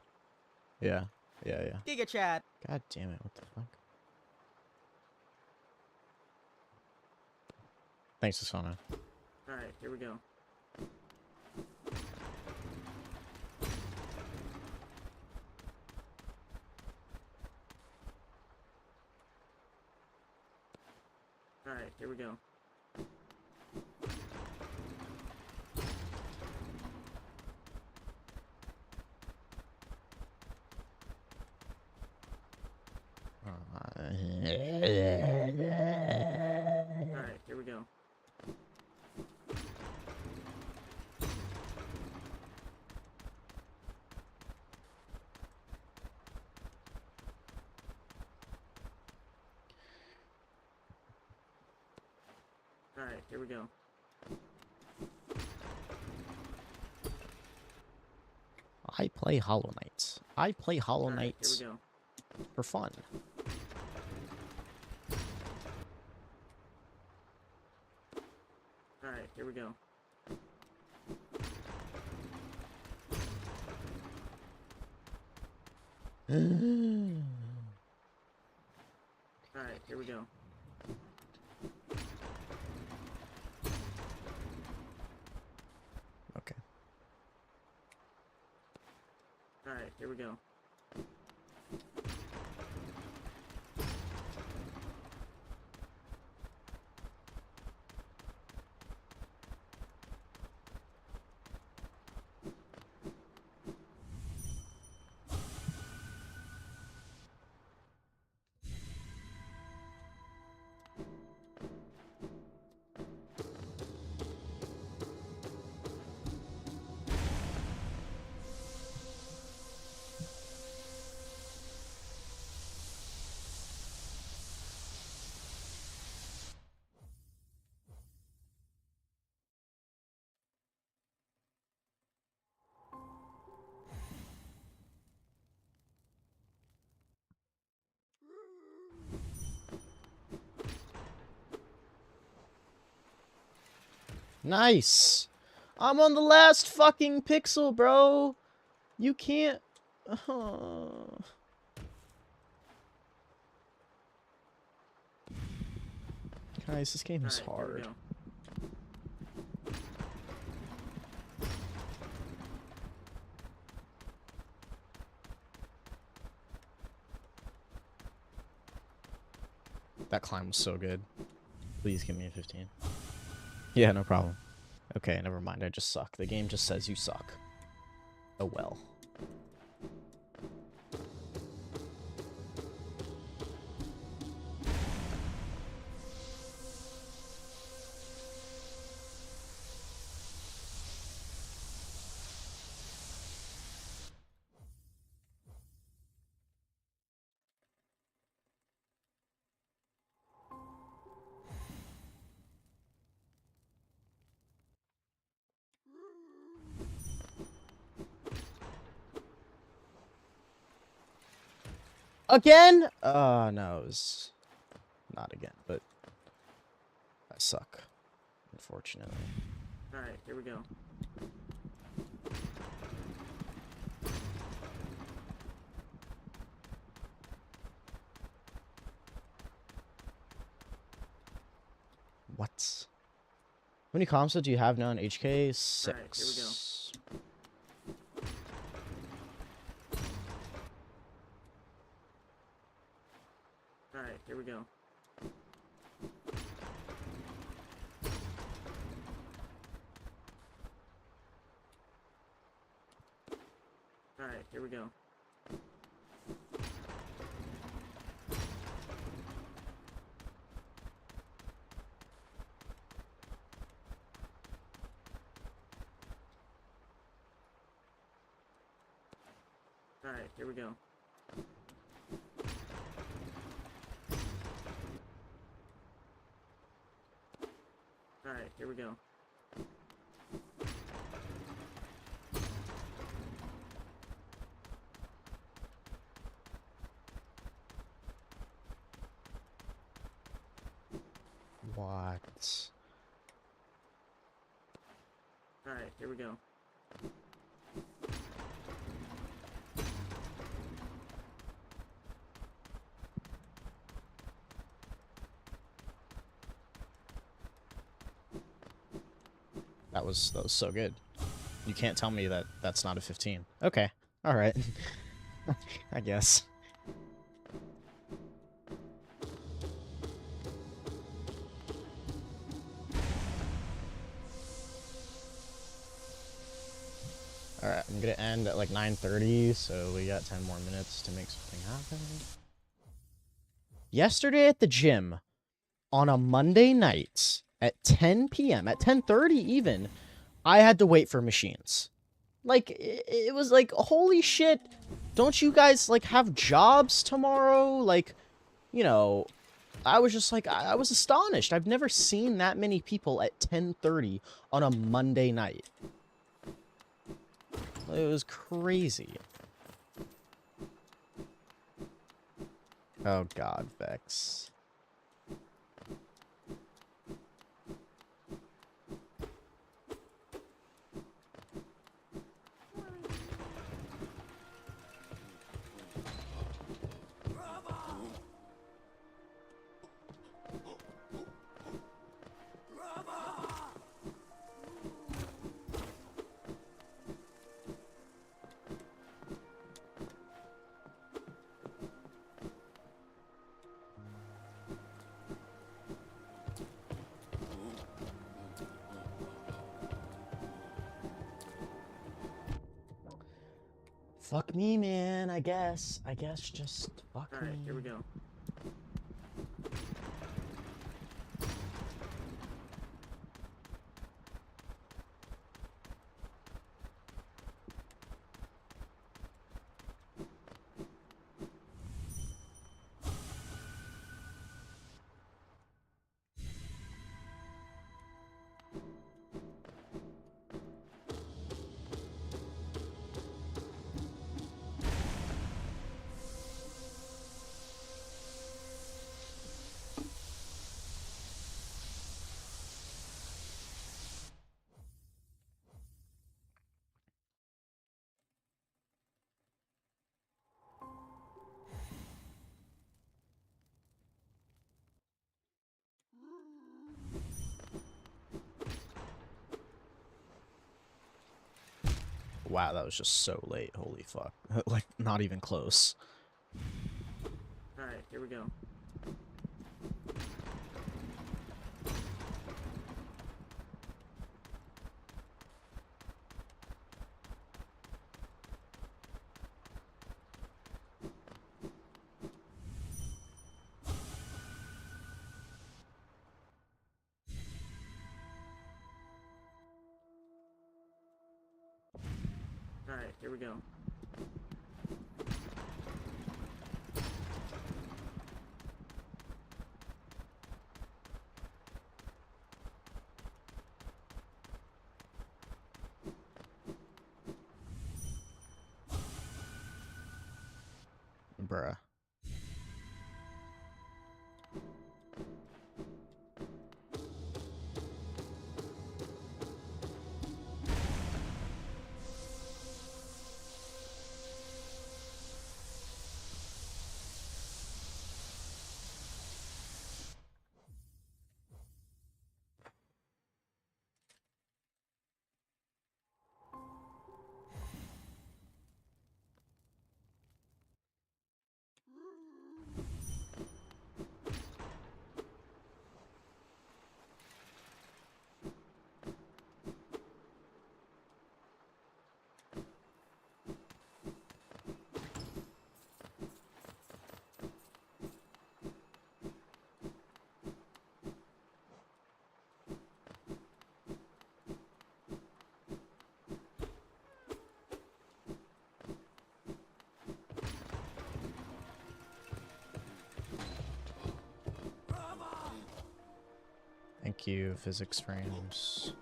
B: Yeah. Yeah.
D: Giga chat.
B: God damn it, what the fuck? Thanks, Asana.
A: Alright, here we go. Alright, here we go. Alright, here we go. Alright, here we go.
B: I play Hollow Knight. I play Hollow Knight
A: Alright, here we go.
B: for fun.
A: Alright, here we go. Alright, here we go.
B: Okay.
A: Alright, here we go.
B: Nice! I'm on the last fucking pixel, bro! You can't... Guys, this game is
A: Alright, here we
B: hard.
A: go.
B: That climb was so good. Please give me a 15. Yeah, no problem. Okay, never mind. I just suck. The game just says you suck. Oh well. Again? No, it was not again, but I suck, unfortunately.
A: Alright, here we go.
B: What? How many comps do you have now in HK? 6.
A: Alright, here we go. Alright, here we go. Alright, here we go. Alright, here we go. Alright, here we go.
B: What?
A: Alright, here we go.
B: That was so good. You can't tell me that that's not a 15. Okay. All right. I guess. All right, I'm gonna end at like 9:30, so we got 10 more minutes to make something happen. Yesterday at the gym, on a Monday night at 10 p.m., at 10:30 even, I had to wait for machines. Like, it was like, holy shit, don't you guys, like, have jobs tomorrow? Like, you know, I was just like, I was astonished. I've never seen that many people at 10:30 on a Monday night. It was crazy. Oh god, Vex. Fuck me, man, I guess. I guess just fuck me.
A: Alright, here we go.
B: wow, that was just so late. Holy fuck. Like, not even close.
A: Alright, here we go. Alright, here we go.
B: Bruh. Thank you, physics frames.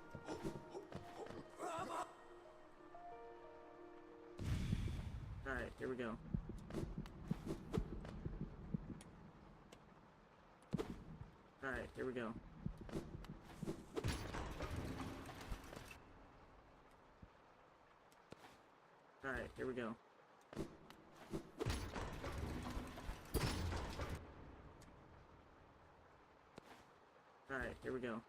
A: Alright, here we go. Alright, here we go. Alright, here we go. Alright, here we go.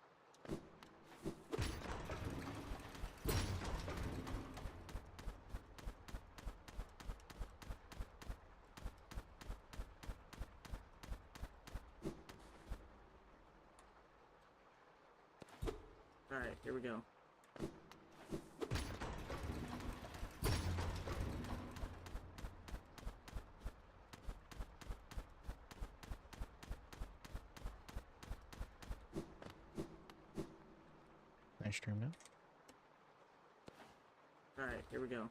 A: Alright, here we go.
B: Nice stream now.
A: Alright, here we go.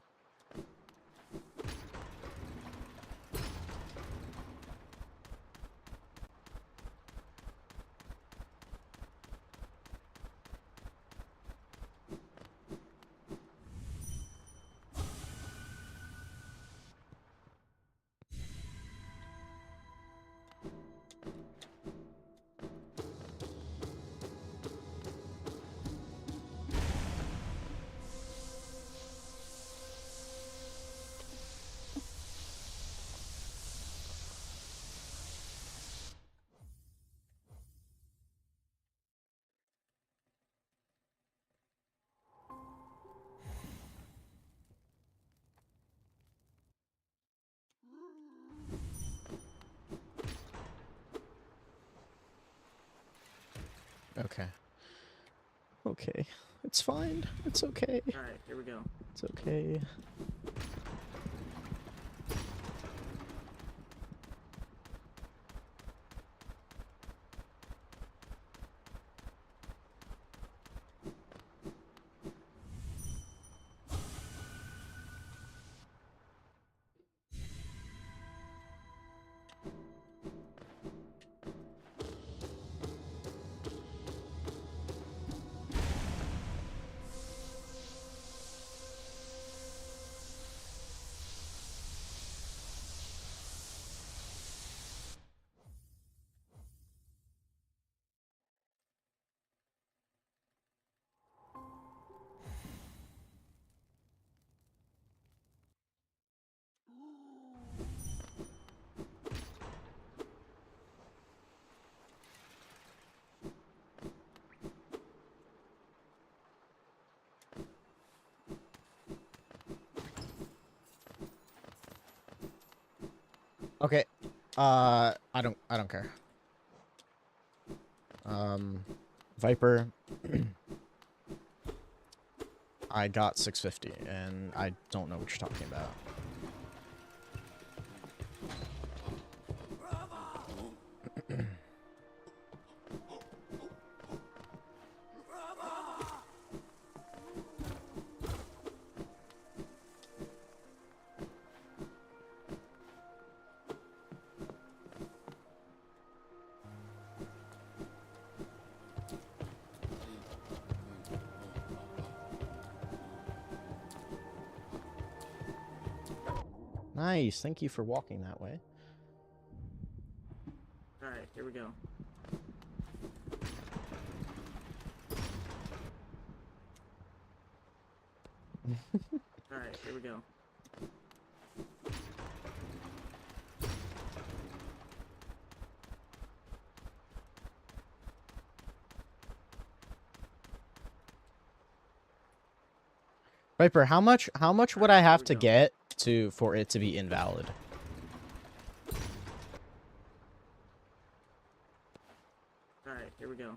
B: Okay. Okay. It's fine. It's okay.
A: Alright, here we go.
B: It's okay. I don't care. Viper. I got 650, and I don't know what you're talking about. Nice, thank you for walking that way.
A: Alright, here we go. Alright, here we go.
B: Viper, how much would I
A: Alright,
B: have
A: here
B: to
A: we go.
B: get for it to be invalid?
A: Alright, here we go.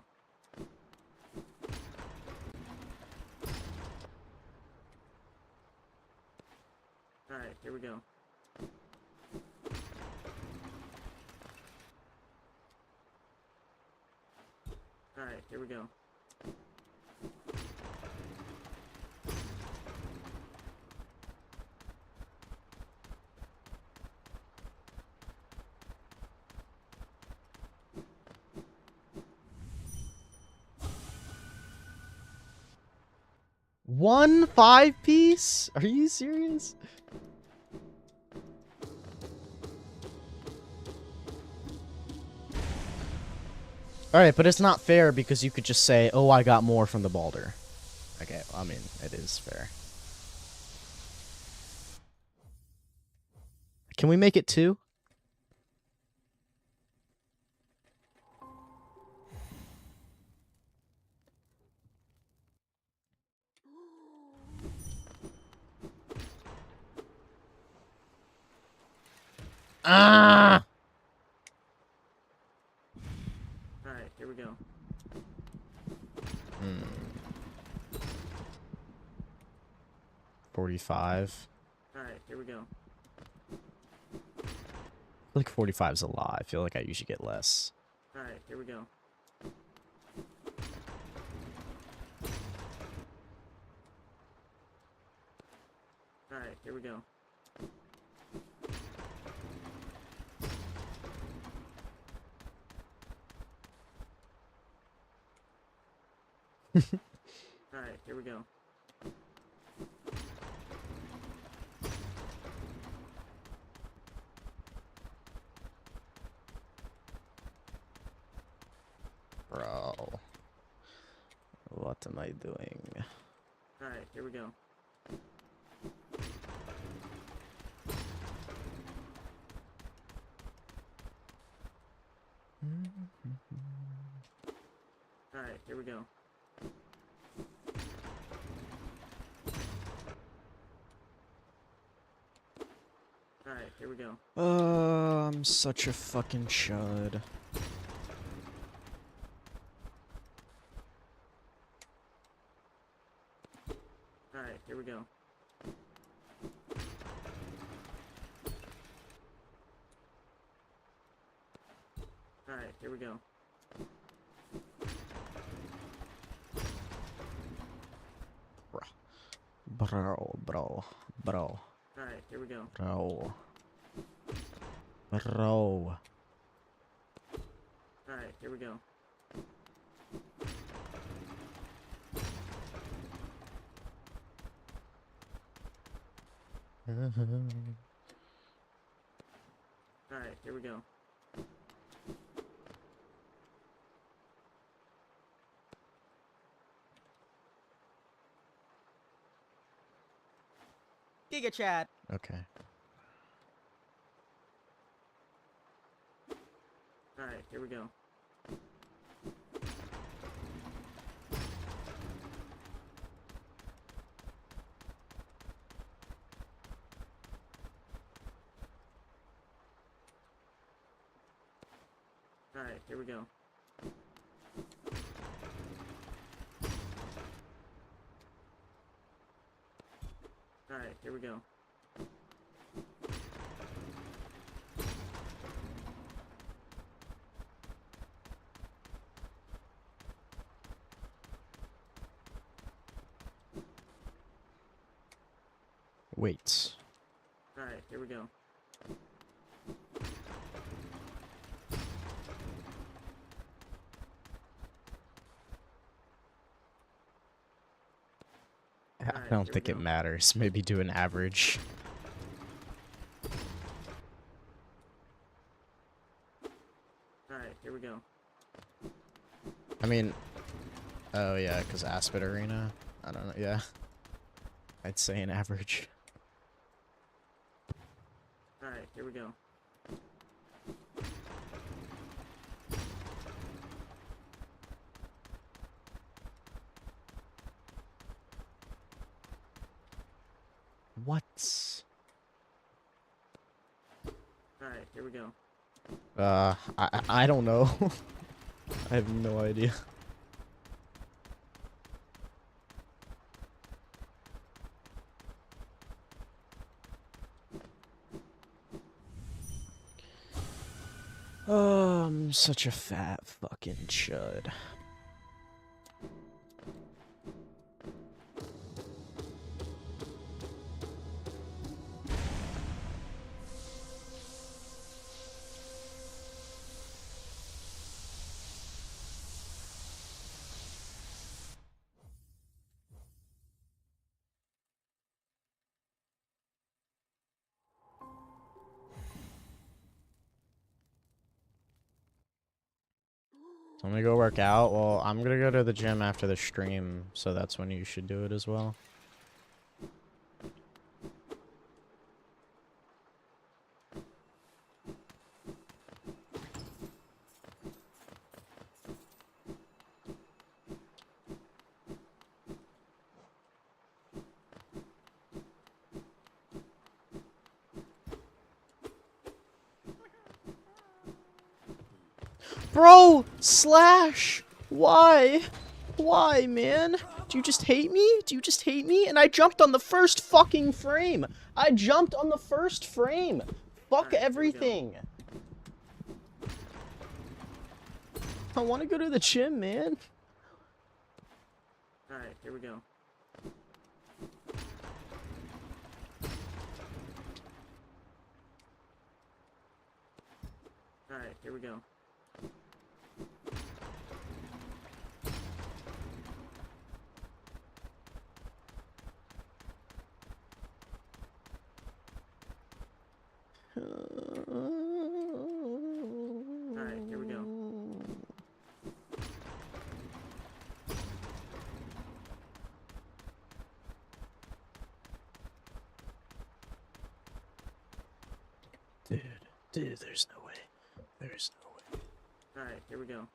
A: Alright, here we go. Alright, here we go.
B: One 5-piece? Are you serious? Alright, but it's not fair because you could just say, oh, I got more from the Balder. Okay, I mean, it is fair. Can we make it 2? Ah!
A: Alright, here we go.
B: 45.
A: Alright, here we go.
B: I feel like 45 is a lot. I feel like I usually get less.
A: Alright, here we go. Alright, here we go. Alright, here we go.
B: Bro. What am I doing?
A: Alright, here we go. Alright, here we go. Alright, here we go.
B: I'm such a fucking chud.
A: Alright, here we go. Alright, here we go.
B: Bro.
A: Alright, here we go.
B: Bro.
A: Alright, here we go. Alright, here we go.
D: Giga chat.
B: Okay.
A: Alright, here we go. here we go. Alright, here we go.
B: Wait.
A: Alright, here we go.
B: I
A: Alright,
B: don't
A: here we
B: think it
A: go.
B: matters. Maybe do an average.
A: Alright, here we go.
B: I mean, oh yeah, because Aspid Arena. I don't know. Yeah, I'd say an average.
A: Alright, here we go.
B: What?
A: Alright, here we go.
B: I don't know. I have no idea. Oh, I'm such a fat fucking chud. So I'm gonna go work out. Well, I'm gonna go to the gym after the stream, so that's when you should do it as well. Bro! Slash! Why? Why, man? Do you just hate me? Do you just hate me? And I jumped on the first fucking frame! I jumped on the first frame! Fuck
A: Alright, here we go.
B: everything! I wanna go to the gym, man.
A: Alright, here we go. Alright, here we go. Alright, here we go.
B: Dude, there's no way. There's no way.
A: Alright, here we go.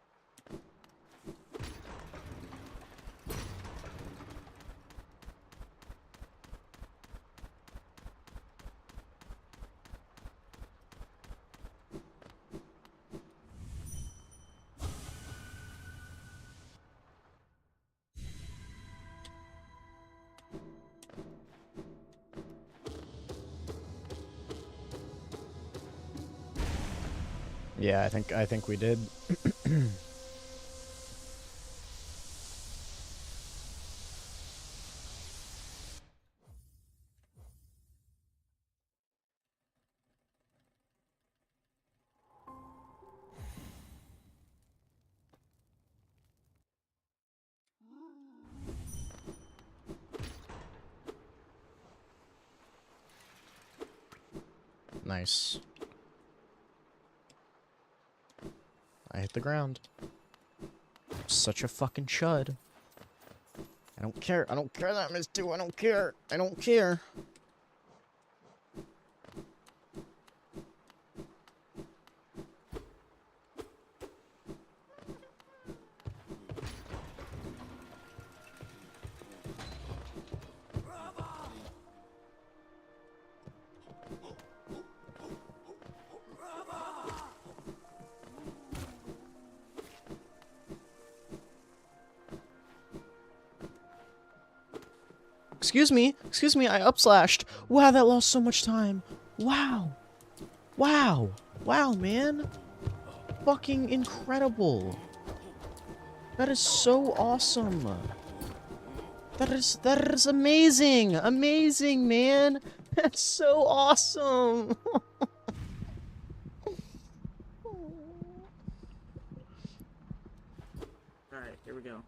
B: Yeah, I think we did. Nice. I hit the ground. Such a fucking chud. I don't care. I don't care that I missed two. I don't care. I don't care. Excuse me, I upslashed. Wow, that lost so much time. Wow. Wow. Wow, man. Fucking incredible. That is so awesome. That is amazing. Amazing, man. That's so awesome.
A: Alright, here we go.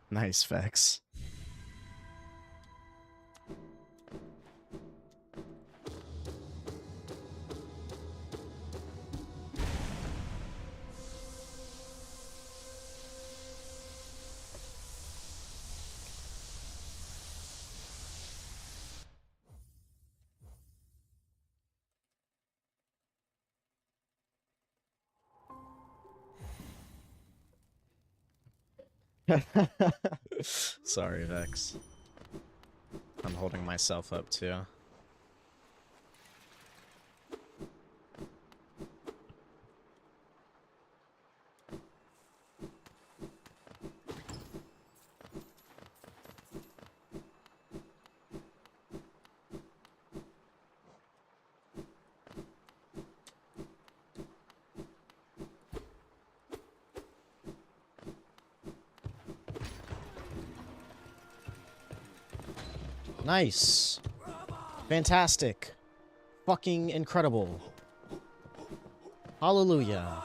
B: Nice, Vex. Sorry, Vex. I'm holding myself up too. Nice. Fantastic. Fucking incredible. Hallelujah.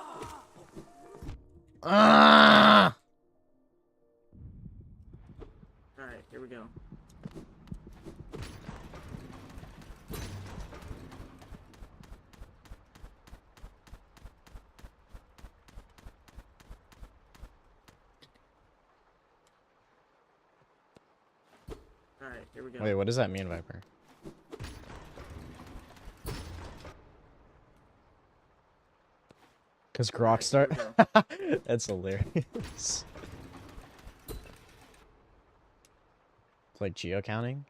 B: Ah!
A: Alright, here we go. Alright, here we go.
B: Wait, what does that mean, Viper? Because Grok start. That's hilarious. It's like geocounting.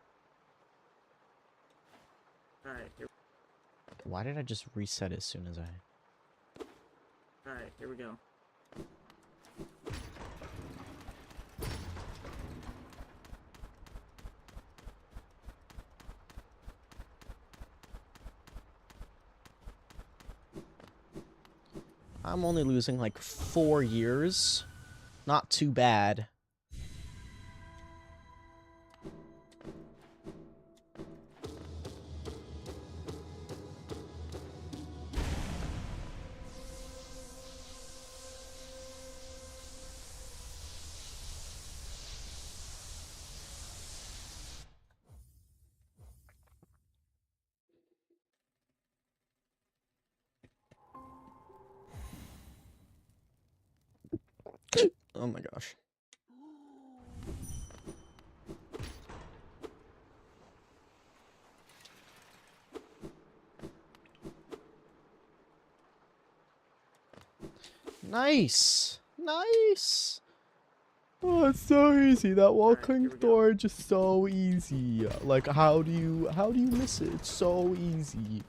A: Alright, here,
B: Why did I just reset as soon as I?
A: alright, here we go.
B: I'm only losing like 4 years. Not too bad. Oh my gosh. Nice. Nice. Oh, it's so easy. That walking storage is so easy. Like, how do you miss it? It's so easy.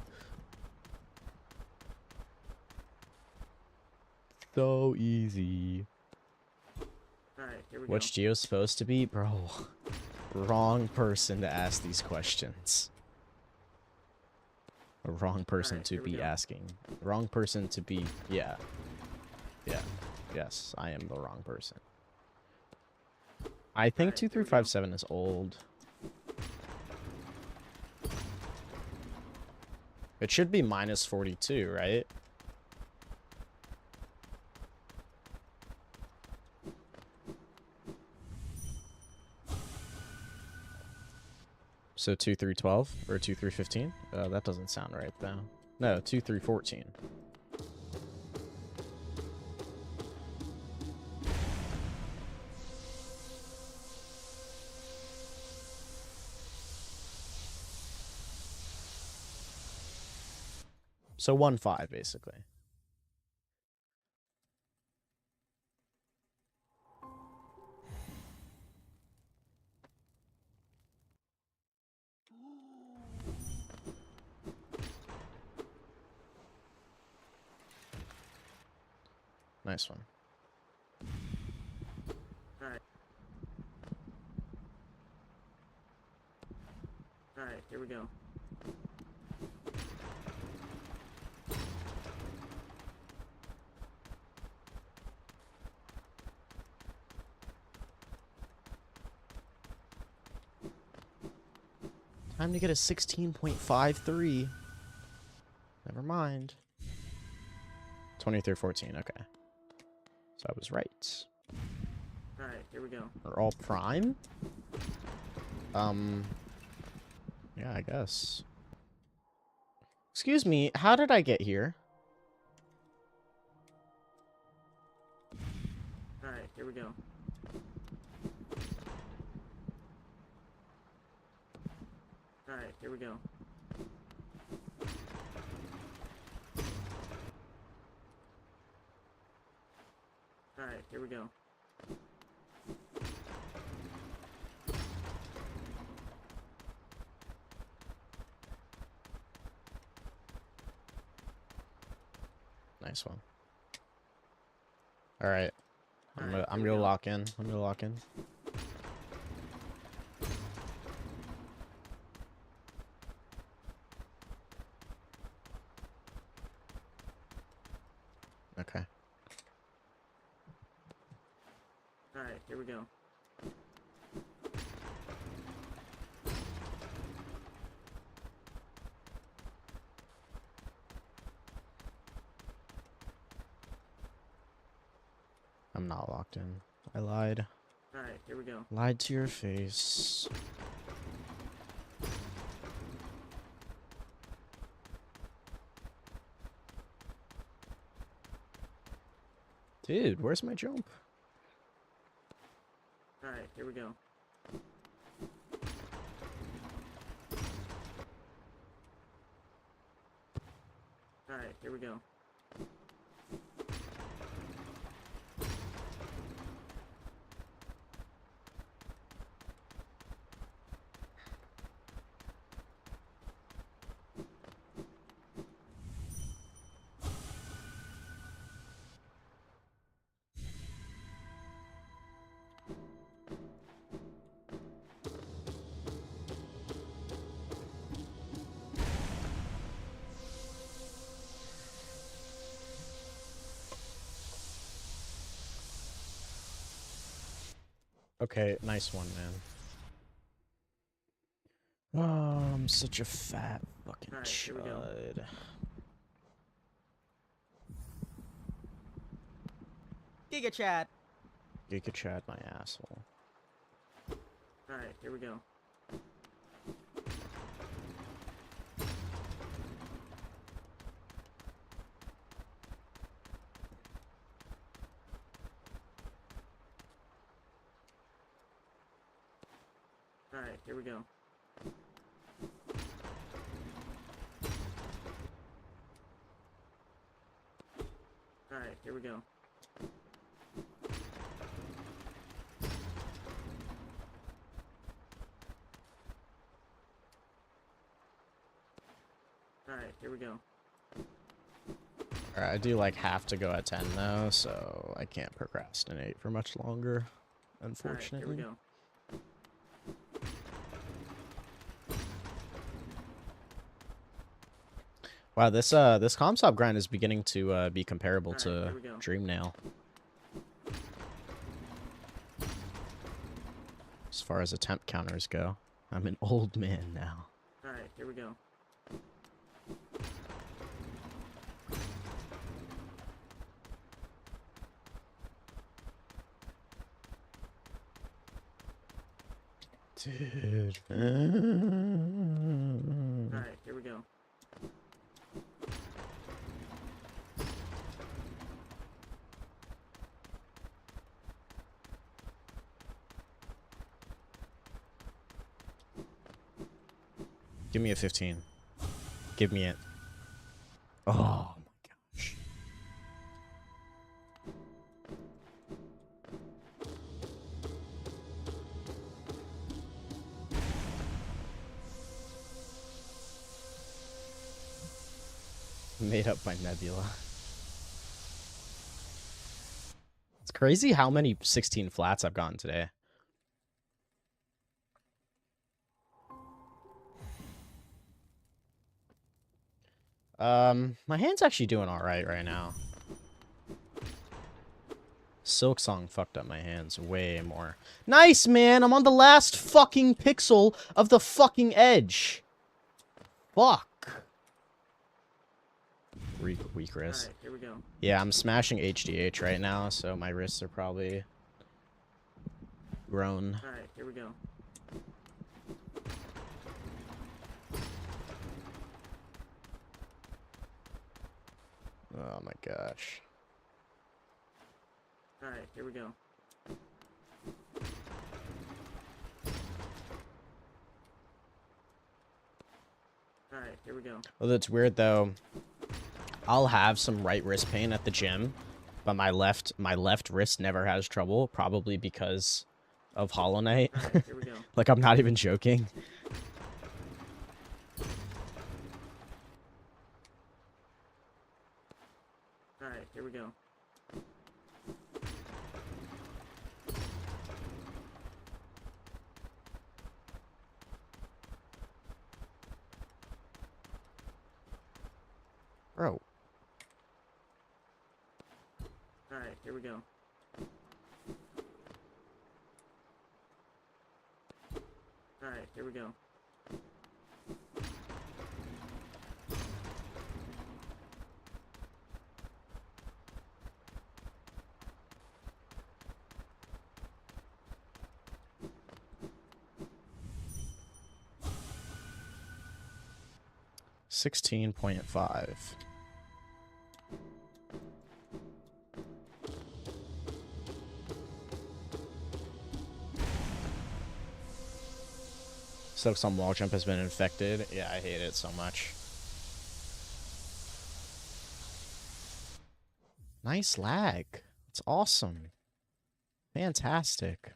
B: So easy.
A: Alright, here we go.
B: Which geo's supposed to be? Bro, wrong person to ask these questions. A wrong person
A: Alright,
B: to
A: here we
B: be
A: go.
B: asking. Wrong person to be, yeah. Yeah. Yes, I am the wrong person. I think
A: Alright, here we go.
B: 2357 is old. It should be minus 42, right? So 2312 or 2315? That doesn't sound right though. No, 2314. So 1-5 basically. Nice one.
A: Alright. Alright, here we go.
B: Time to get a 16.53. Never mind. 23-14, okay. So I was right.
A: Alright, here we go.
B: We're all prime? Yeah, I guess. Excuse me, how did I get here?
A: Alright, here we go. Alright, here we go. Alright, here we go.
B: Nice one. All right. I'm
A: Alright,
B: gonna
A: here we go.
B: lock in. I'm gonna lock in. Okay.
A: Alright, here we go.
B: I'm not locked in. I lied.
A: Alright, here we go.
B: Lied to your face. Dude, where's my jump?
A: Alright, here we go. Alright, here we go.
B: Okay, nice one, man. Oh, I'm such a fat fucking
A: Alright, here we go.
B: chud.
D: Giga chat.
B: Giga Chad, my asshole.
A: Alright, here we go. Alright, here we go. Alright, here we go. Alright, here we go.
B: Alright, I do like have to go at 10 though, so I can't procrastinate for much longer,
A: Alright, here
B: unfortunately.
A: we go.
B: Wow, this Comsob grind is beginning to be comparable
A: Alright,
B: to
A: here we go.
B: Dreamnail. As far as attempt counters go. I'm an old man now.
A: Alright, here we go.
B: Dude.
A: Alright, here we go.
B: Give me a 15. Give me it. Oh my gosh. Made up by Nebula. crazy how many 16 flats I've gotten today. My hand's actually doing alright right now. Silk Song fucked up my hands way more. Nice, man! I'm on the last fucking pixel of the fucking edge. Fuck. Weak wrist.
A: Alright, here we go.
B: Yeah, I'm smashing HDH right now, so my wrists are probably grown.
A: Alright, here we go.
B: Oh my gosh.
A: Alright, here we go. Alright, here we go.
B: Well, that's weird though. I'll have some right wrist pain at the gym, but my left wrist never has trouble, probably because of Hollow Knight.
A: Alright, here we go.
B: Like, I'm not even joking.
A: Alright, here we go.
B: Bro.
A: Alright, here we go. Alright, here we go.
B: $16.5. So some wall jump has been infected. Yeah, I hate it so much. Nice lag. It's awesome. Fantastic.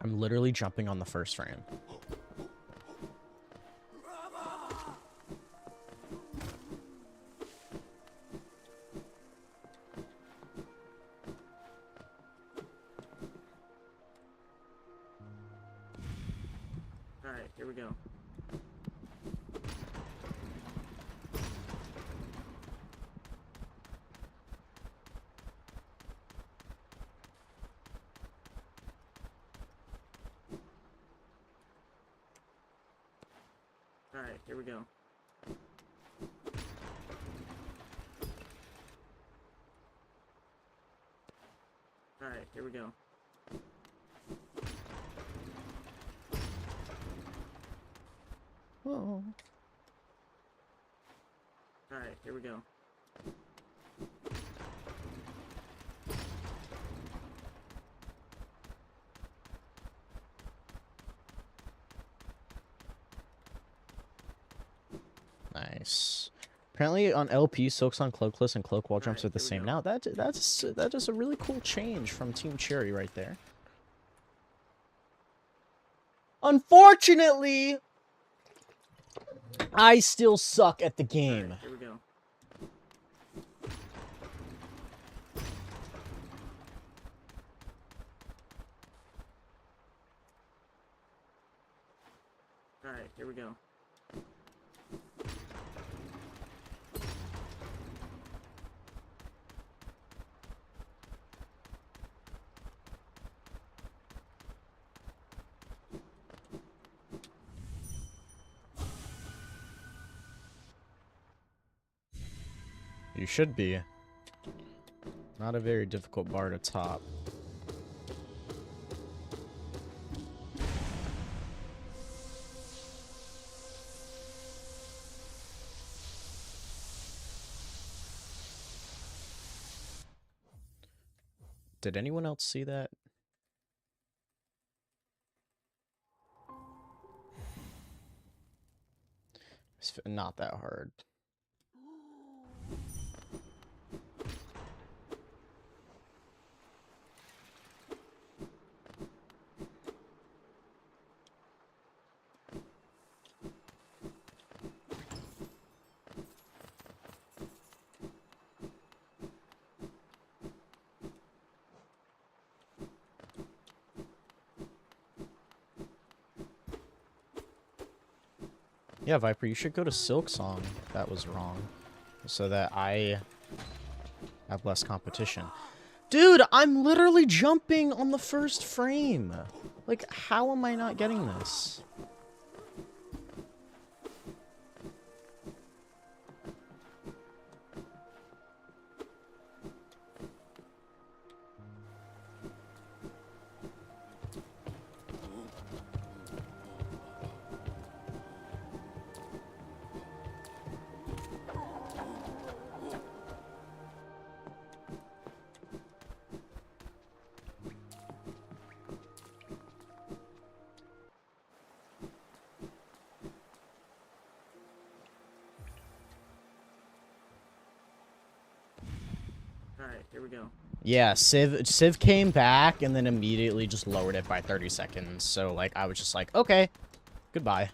B: I'm literally jumping on the first frame.
A: Alright, here we go. Alright, here we go. Alright, here we go.
B: Oh.
A: Alright, here we go.
B: Nice. Apparently on LP, Silks on Cloakless and Cloak wall jumps
A: Alright,
B: are the
A: here we
B: same
A: go.
B: now. That is a really cool change from Team Cherry right there. Unfortunately, I still suck at the game.
A: Alright, here we go. Alright, here we go.
B: You should be. Not a very difficult bar to top. Did anyone else see that? It's not that hard. Yeah, Viper, you should go to Silk Song. That was wrong. So that I have less competition. Dude, I'm literally jumping on the first frame. Like, how am I not getting this?
A: Alright, here we go.
B: Yeah, Civ came back and then immediately just lowered it by 30 seconds. So, like, I was just like, okay, goodbye.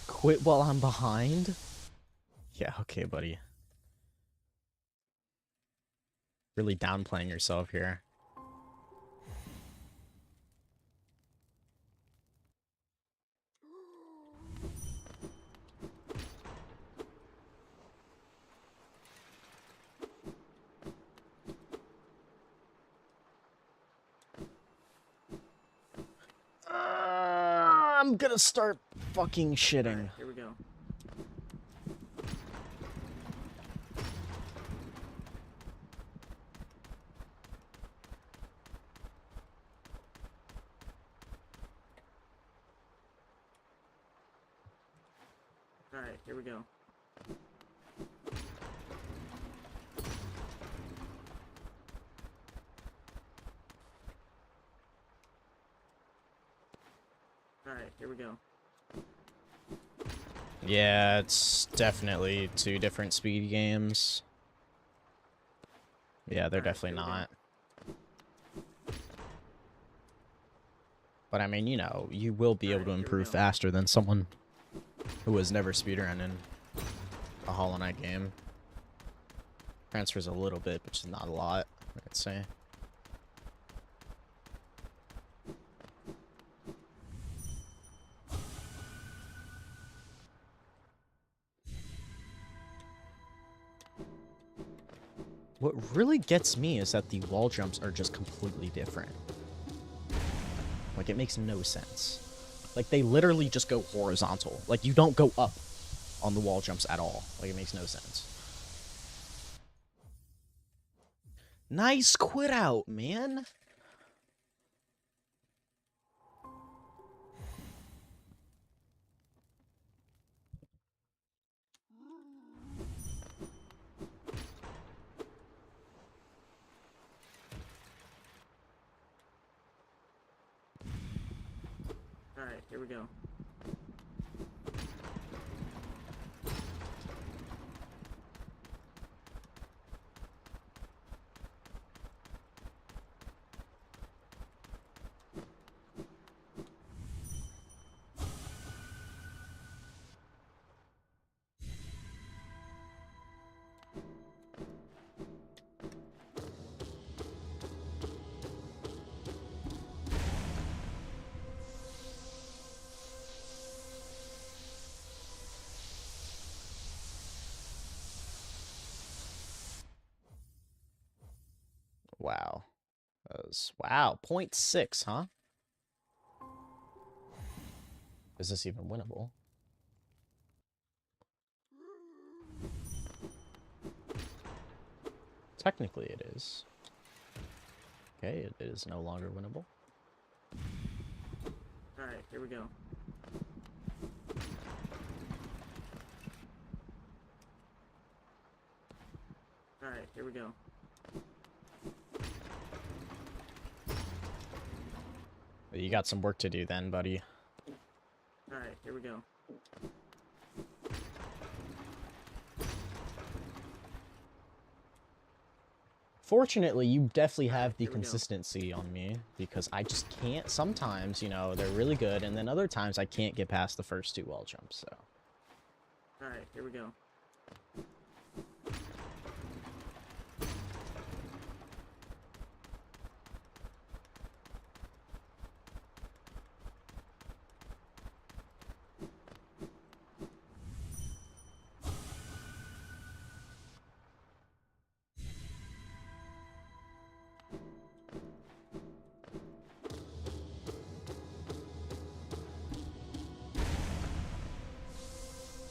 B: Quit while I'm behind? Yeah, okay, buddy. Really downplaying yourself here. I'm gonna start fucking shitting.
A: Alright, here we go. Alright, here we go. Alright, here we go.
B: Yeah, it's definitely two different speed games. Yeah, they're definitely not. But I mean, you know, you will be able to improve faster than someone who has never speedrun a Hollow Knight game. Transfers a little bit, but just not a lot, I'd say. What really gets me is that the wall jumps are just completely different. Like, it makes no sense. Like, they literally just go horizontal. Like, you don't go up on the wall jumps at all. Like, it makes no sense. Nice quit out, man.
A: Alright, here we go.
B: Wow. That was, wow, 0.6, huh? Is this even winnable? Technically it is. Okay, it is no longer winnable.
A: Alright, here we go. Alright, here we go.
B: You got some work to do then, buddy.
A: Alright, here we go.
B: Fortunately, you definitely have the
A: Here we go.
B: consistency on me, because I just can't. Sometimes, you know, they're really good, and then other times I can't get past the first 2 wall jumps, so.
A: Alright, here we go.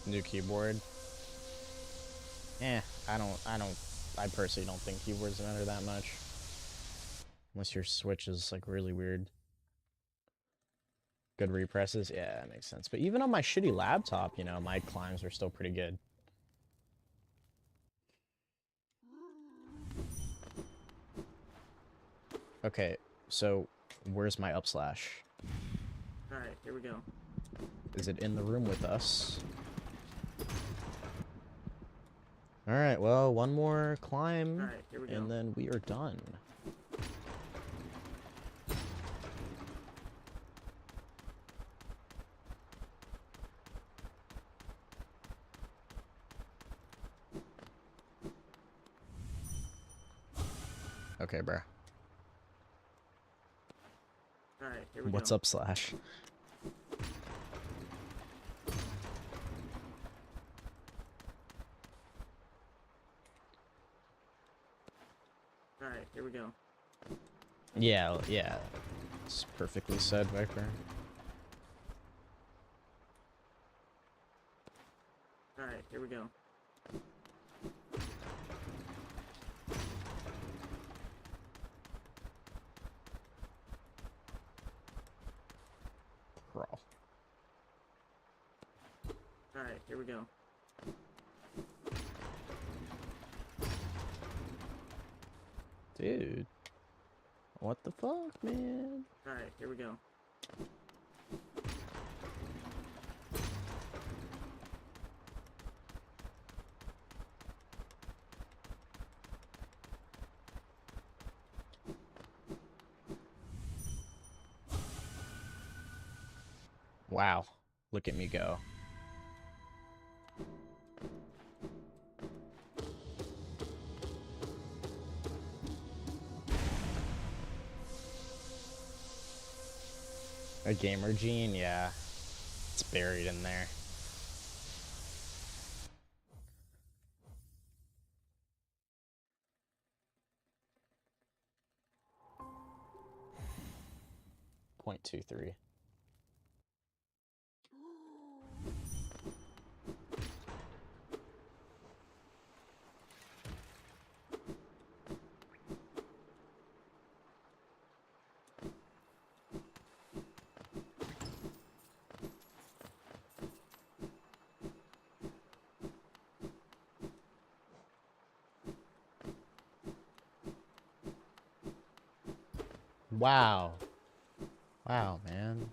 B: New keyboard. I personally don't think keyboards matter that much. Unless your Switch is, like, really weird. Good represses? Yeah, that makes sense. But even on my shitty laptop, you know, my climbs are still pretty good. Okay, so where's my up slash?
A: Alright, here we go.
B: Is it in the room with us? Alright, well, one more climb,
A: Alright, here we go.
B: and then we are done. Okay, bruh.
A: Alright, here we
B: What's
A: go.
B: up, slash?
A: Alright, here we go.
B: Yeah, yeah. It's perfectly said, Viper.
A: Alright, here we go.
B: Crawl.
A: Alright, here we go.
B: Dude. What the fuck, man?
A: Alright, here we go.
B: Wow. Look at me go. A gamer gene? Yeah. It's buried in there. .23. Wow. Wow, man.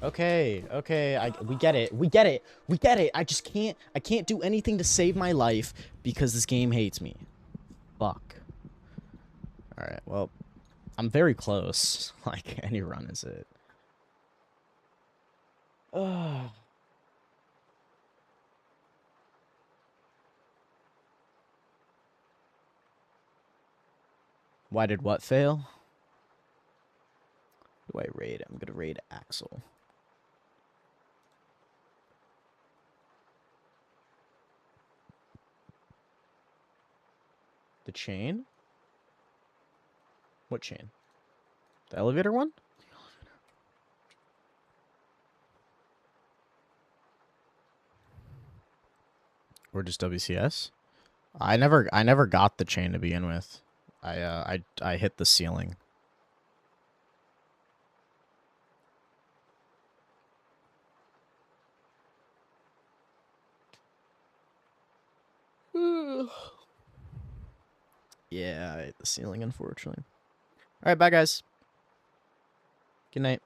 B: Okay, okay, we get it. We get it. We get it. I can't do anything to save my life because this game hates me. Fuck. Alright, well, I'm very close. Like, any run is it. Ugh. Why did what fail? Who do I raid? I'm gonna raid Axel. The chain? What chain? The elevator one? Or just WCS? I never got the chain to begin with. I hit the ceiling. Yeah, I hit the ceiling, unfortunately. All right, bye, guys. Good night.